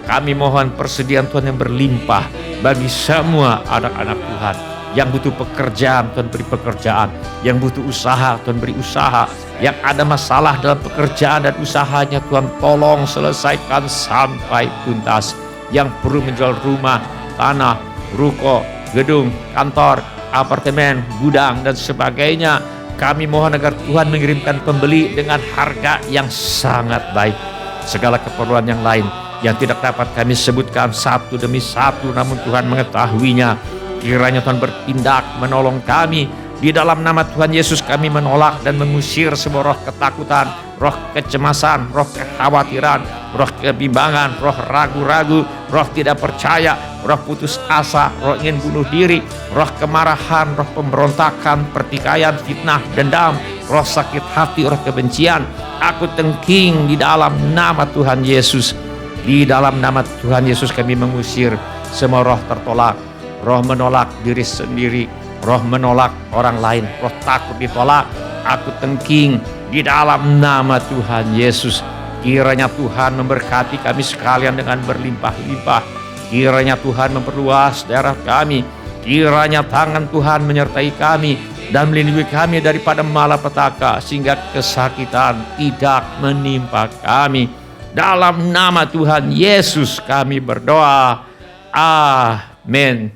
Kami mohon persediaan Tuhan yang berlimpah bagi semua anak-anak Tuhan. Yang butuh pekerjaan, Tuhan beri pekerjaan. Yang butuh usaha, Tuhan beri usaha. Yang ada masalah dalam pekerjaan dan usahanya, Tuhan tolong selesaikan sampai tuntas. Yang perlu menjual rumah, tanah, ruko, gedung, kantor, apartemen, gudang, dan sebagainya, kami mohon agar Tuhan mengirimkan pembeli dengan harga yang sangat baik. Segala keperluan yang lain yang tidak dapat kami sebutkan satu demi satu, namun Tuhan mengetahuinya. Kiranya Tuhan bertindak menolong kami. Di dalam nama Tuhan Yesus kami menolak dan mengusir semua roh ketakutan, roh kecemasan, roh kekhawatiran, roh kebimbangan, roh ragu-ragu, roh tidak percaya, roh putus asa, roh ingin bunuh diri, roh kemarahan, roh pemberontakan, pertikaian, fitnah, dendam, roh sakit hati, roh kebencian. Aku tengking di dalam nama Tuhan Yesus. Di dalam nama Tuhan Yesus kami mengusir semua roh tertolak, roh menolak diri sendiri, roh menolak orang lain, roh takut ditolak. Aku tengking di dalam nama Tuhan Yesus. Kiranya Tuhan memberkati kami sekalian dengan berlimpah-limpah. Kiranya Tuhan memperluas daerah kami. Kiranya tangan Tuhan menyertai kami dan melindungi kami daripada malapetaka, sehingga kesakitan tidak menimpa kami. Dalam nama Tuhan Yesus kami berdoa. Amin.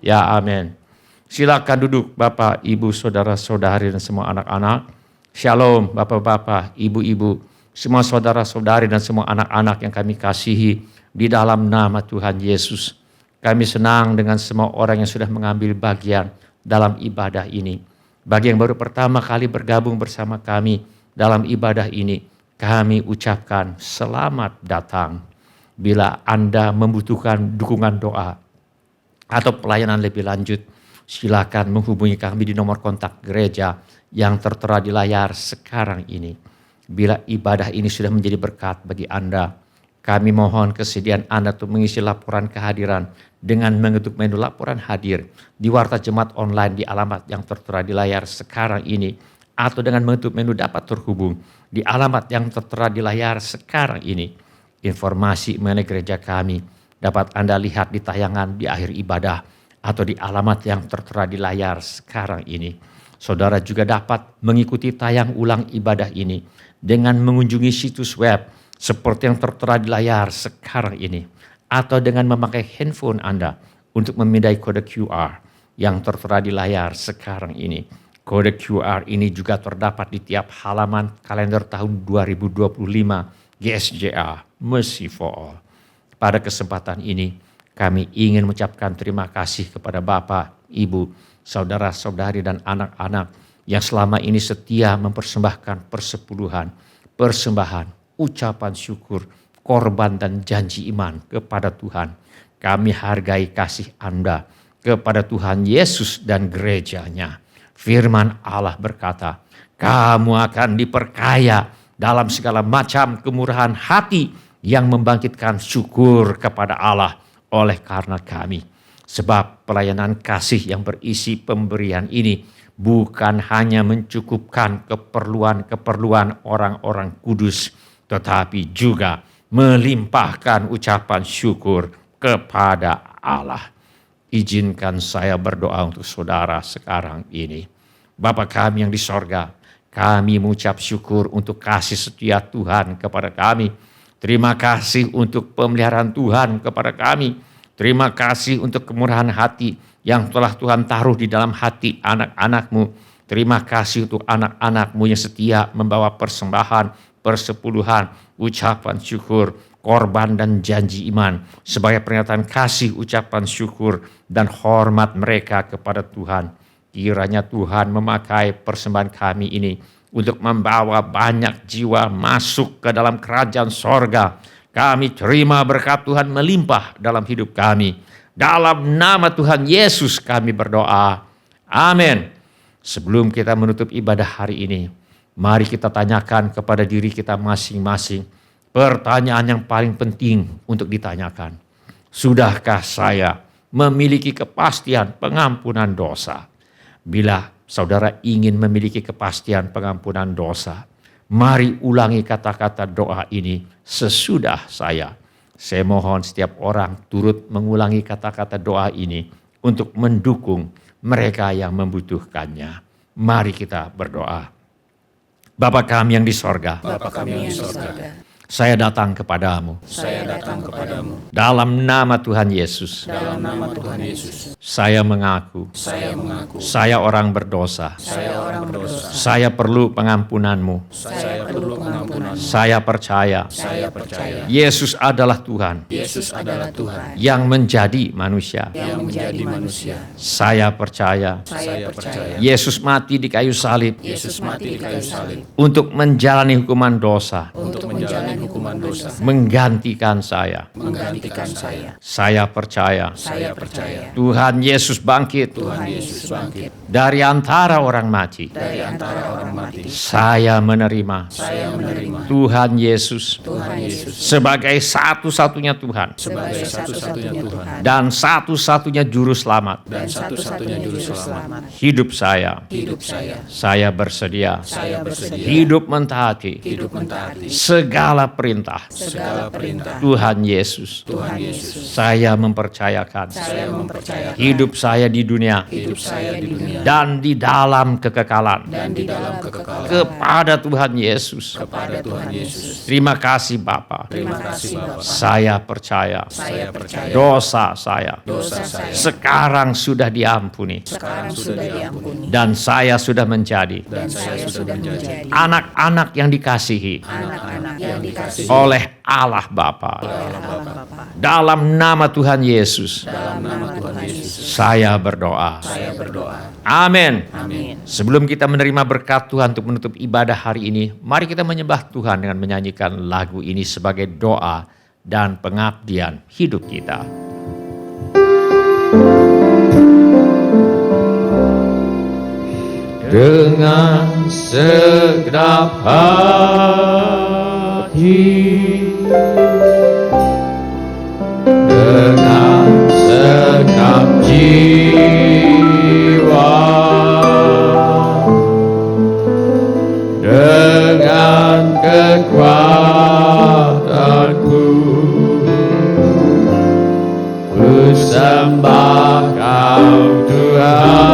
Ya amin. Silakan duduk Bapak, Ibu, Saudara-saudari dan semua anak-anak. Shalom Bapak-bapak, Ibu-ibu, semua saudara-saudari dan semua anak-anak yang kami kasihi di dalam nama Tuhan Yesus. Kami senang dengan semua orang yang sudah mengambil bagian dalam ibadah ini. Bagi yang baru pertama kali bergabung bersama kami dalam ibadah ini, kami ucapkan selamat datang. Bila Anda membutuhkan dukungan doa atau pelayanan lebih lanjut, silakan menghubungi kami di nomor kontak gereja yang tertera di layar sekarang ini. Bila ibadah ini sudah menjadi berkat bagi Anda, kami mohon kesediaan Anda untuk mengisi laporan kehadiran dengan mengetuk menu laporan hadir di Warta Jemaat Online di alamat yang tertera di layar sekarang ini, atau dengan mengetuk menu dapat terhubung di alamat yang tertera di layar sekarang ini. Informasi mengenai gereja kami dapat Anda lihat di tayangan di akhir ibadah atau di alamat yang tertera di layar sekarang ini. Saudara juga dapat mengikuti tayang ulang ibadah ini dengan mengunjungi situs web seperti yang tertera di layar sekarang ini, atau dengan memakai handphone Anda untuk memindai kode QR yang tertera di layar sekarang ini. Kode QR ini juga terdapat di tiap halaman kalender tahun 2025 GSJA Mercy for All. Pada kesempatan ini, kami ingin mengucapkan terima kasih kepada Bapak, Ibu, saudara-saudari dan anak-anak yang selama ini setia mempersembahkan persepuluhan, persembahan, ucapan syukur, korban dan janji iman kepada Tuhan. Kami hargai kasih Anda kepada Tuhan Yesus dan gerejanya. Firman Allah berkata, kamu akan diperkaya dalam segala macam kemurahan hati yang membangkitkan syukur kepada Allah oleh karena kami. Sebab pelayanan kasih yang berisi pemberian ini bukan hanya mencukupkan keperluan-keperluan orang-orang kudus, tetapi juga melimpahkan ucapan syukur kepada Allah. Izinkan saya berdoa untuk saudara sekarang ini. Bapa kami yang di sorga, kami mengucap syukur untuk kasih setia Tuhan kepada kami. Terima kasih untuk pemeliharaan Tuhan kepada kami. Terima kasih untuk kemurahan hati yang telah Tuhan taruh di dalam hati anak-anak-Mu. Terima kasih untuk anak-anak-Mu yang setia membawa persembahan, persepuluhan, ucapan syukur, korban dan janji iman sebagai peringatan kasih, ucapan syukur dan hormat mereka kepada Tuhan. Kiranya Tuhan memakai persembahan kami ini untuk membawa banyak jiwa masuk ke dalam kerajaan sorga. Kami terima berkat Tuhan melimpah dalam hidup kami. Dalam nama Tuhan Yesus kami berdoa. Amin. Sebelum kita menutup ibadah hari ini, mari kita tanyakan kepada diri kita masing-masing pertanyaan yang paling penting untuk ditanyakan. Sudahkah saya memiliki kepastian pengampunan dosa? Bila saudara ingin memiliki kepastian pengampunan dosa, mari ulangi kata-kata doa ini sesudah saya. Saya mohon setiap orang turut mengulangi kata-kata doa ini untuk mendukung mereka yang membutuhkannya. Mari kita berdoa. Bapa kami yang di sorga, saya datang kepadamu. Dalam nama Tuhan Yesus. Saya mengaku. Saya orang berdosa. Saya perlu pengampunanmu. Saya percaya. Yesus adalah Tuhan. Yang menjadi manusia. Saya percaya. Yesus mati di kayu salib. Untuk menjalani hukuman dosa. Menggantikan saya. Saya percaya. Tuhan Yesus bangkit. Dari antara orang mati. Saya menerima. Tuhan Yesus. Sebagai satu-satunya Tuhan. Dan satu-satunya juru selamat. Hidup saya. Saya bersedia. Hidup mentaati. Segala perintah Tuhan Yesus. Saya mempercayakan hidup saya di dunia dan di dalam kekekalan kepada Tuhan Yesus. Terima kasih Bapa. Saya percaya dosa saya sekarang sudah diampuni dan saya sudah menjadi anak-anak yang dikasihi oleh Allah Bapa. Dalam nama Tuhan Yesus. Saya berdoa. Amin. Sebelum kita menerima berkat Tuhan untuk menutup ibadah hari ini, mari kita menyembah Tuhan dengan menyanyikan lagu ini sebagai doa dan pengabdian hidup kita. Dengan segenap hati, dengan segenap jiwa, dengan kekuatanku, ku sembah Kau Tuhan.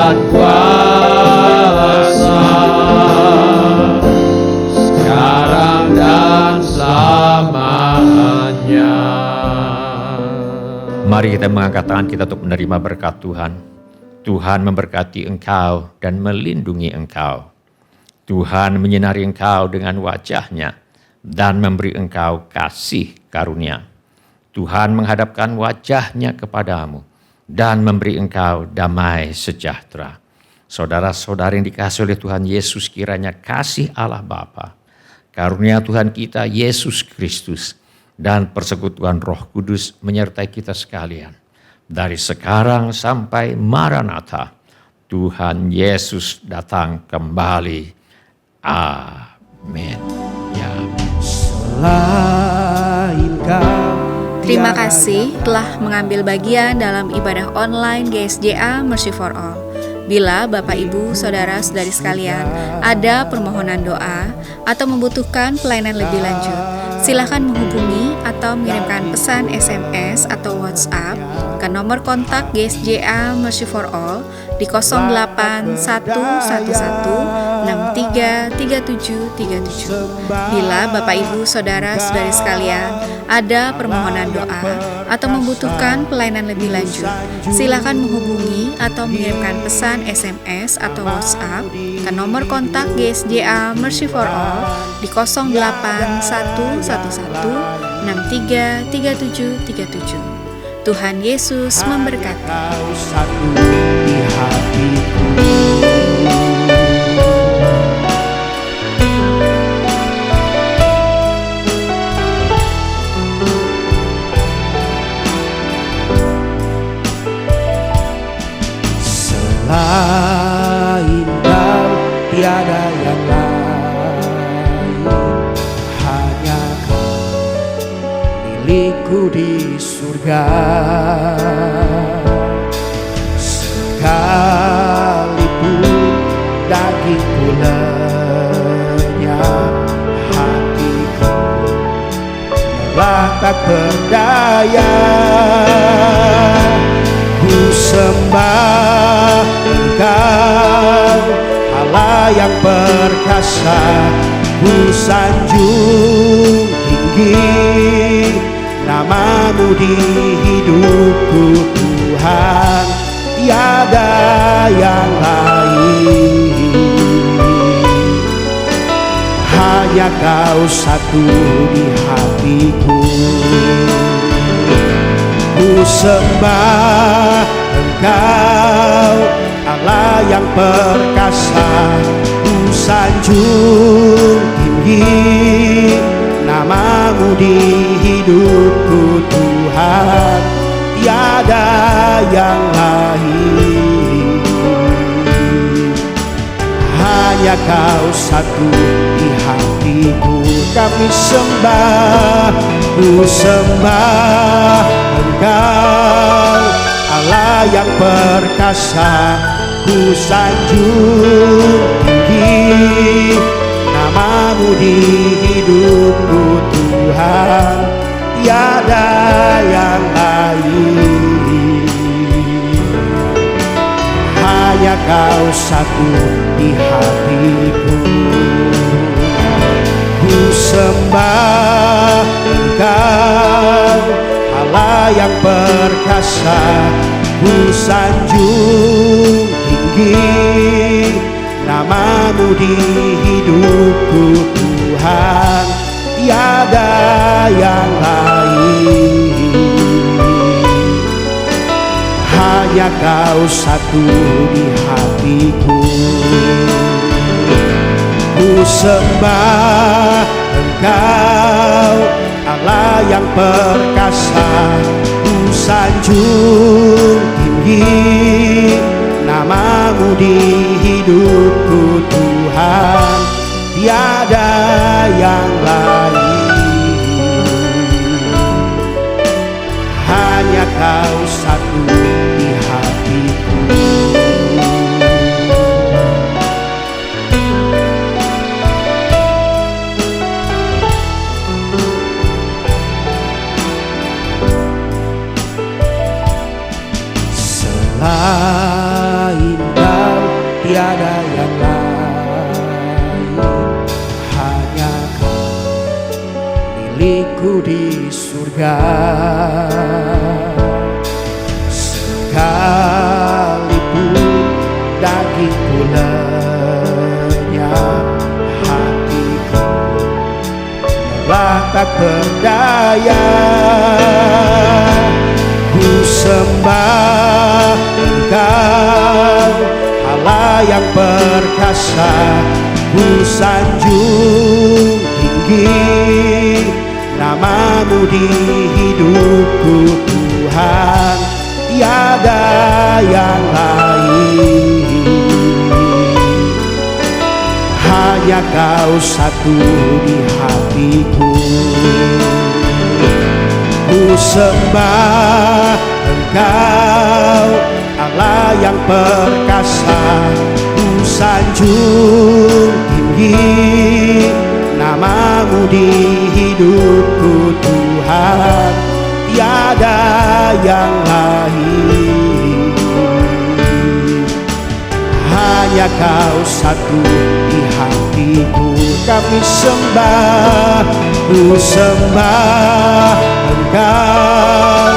dan kuasa, sekarang dan selamanya. Mari kita mengangkat tangan kita untuk menerima berkat Tuhan. Tuhan memberkati engkau dan melindungi engkau. Tuhan menyinari engkau dengan wajah-Nya dan memberi engkau kasih karunia. Tuhan menghadapkan wajah-Nya kepadamu dan memberi engkau damai sejahtera. Saudara-saudara yang dikasihi oleh Tuhan Yesus, kiranya kasih Allah Bapa, karunia Tuhan kita Yesus Kristus, dan persekutuan Roh Kudus menyertai kita sekalian. Dari sekarang sampai Maranatha, Tuhan Yesus datang kembali. Amin. Ya. Selain Kau, Terima kasih telah mengambil bagian dalam ibadah online GSJA Mercy for All. Bila Bapak Ibu, Saudara-saudari sekalian ada permohonan doa atau membutuhkan pelayanan lebih lanjut, silakan menghubungi atau mengirimkan pesan SMS atau WhatsApp ke nomor kontak GSJA Mercy for All di 08111633737. Bila Bapak Ibu Saudara-saudari sekalian ada permohonan doa atau membutuhkan pelayanan lebih lanjut, silakan menghubungi atau mengirimkan pesan SMS atau WhatsApp ke nomor kontak GSJA Mercy for All di 08111633737. Tuhan Yesus memberkati. Kau satu di hatiku. Selain Kau tiada yang lain, hanya Kau milikku di surga. Sekalipun dagingku lenyap, hatiku tak berdaya. Ku sembah Engkau, Allah yang perkasa. Ku sanjung tinggi namamu di hidupku Tuhan, tiada yang lain. Hanya Kau satu di hatiku. Ku sembah Engkau, Allah yang perkasa. Ku sanjung tinggi namamu di hidupku Tuhan, tiada yang lain. Hanya Kau satu di hatiku. Kami sembah, ku sembah Engkau, Allah yang perkasa. Ku sanjung tinggi namamu di hidupku Tuhan, tiada yang lain. Hanya Kau satu di hatiku. Ku sembah Engkau, Allah yang perkasa. Ku sanjung tinggi namamu di hidupku Tuhan, tiada yang lain. Hanya Kau satu di hatiku. Ku sembah Engkau, Allah yang perkasa. Ku sanjung tinggi namamu di hidupku Tuhan, tiada yang lain. Hanya Kau satu di hatiku. Selain Kau tiada yang lain, hanya Kau milikku di surga. Sekalipun dagingku lenyap, hatiku malah tak berdaya. Ku sembah Engkau, Allah yang perkasa. Ku sanjung tinggi namamu di hidupku Tuhan, tiada yang lain, hanya Kau satu di hatiku. Ku sembah Engkau, Allah yang perkasa. Ku sanjung tinggi namamu di hidupku Tuhan, tiada yang lain, hanya Kau satu di hatiku. Kami sembah, ku sembah Engkau,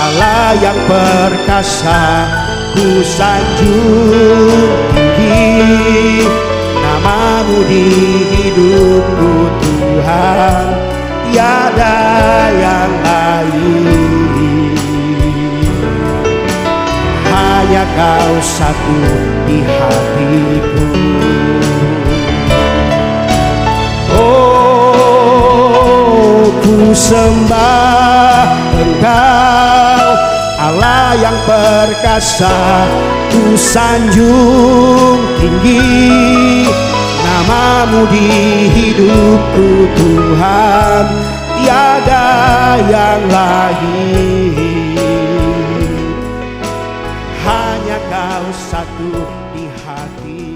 Allah yang perkasa. Ku sanjung tinggi namamu di hidupku Tuhan, tiada yang lain, hanya Kau satu di hatiku. Oh, ku sembah Engkau, Allah yang perkasa. Ku sanjung tinggi namamu di hidupku Tuhan, tiada yang lain, hanya Kau satu di hati.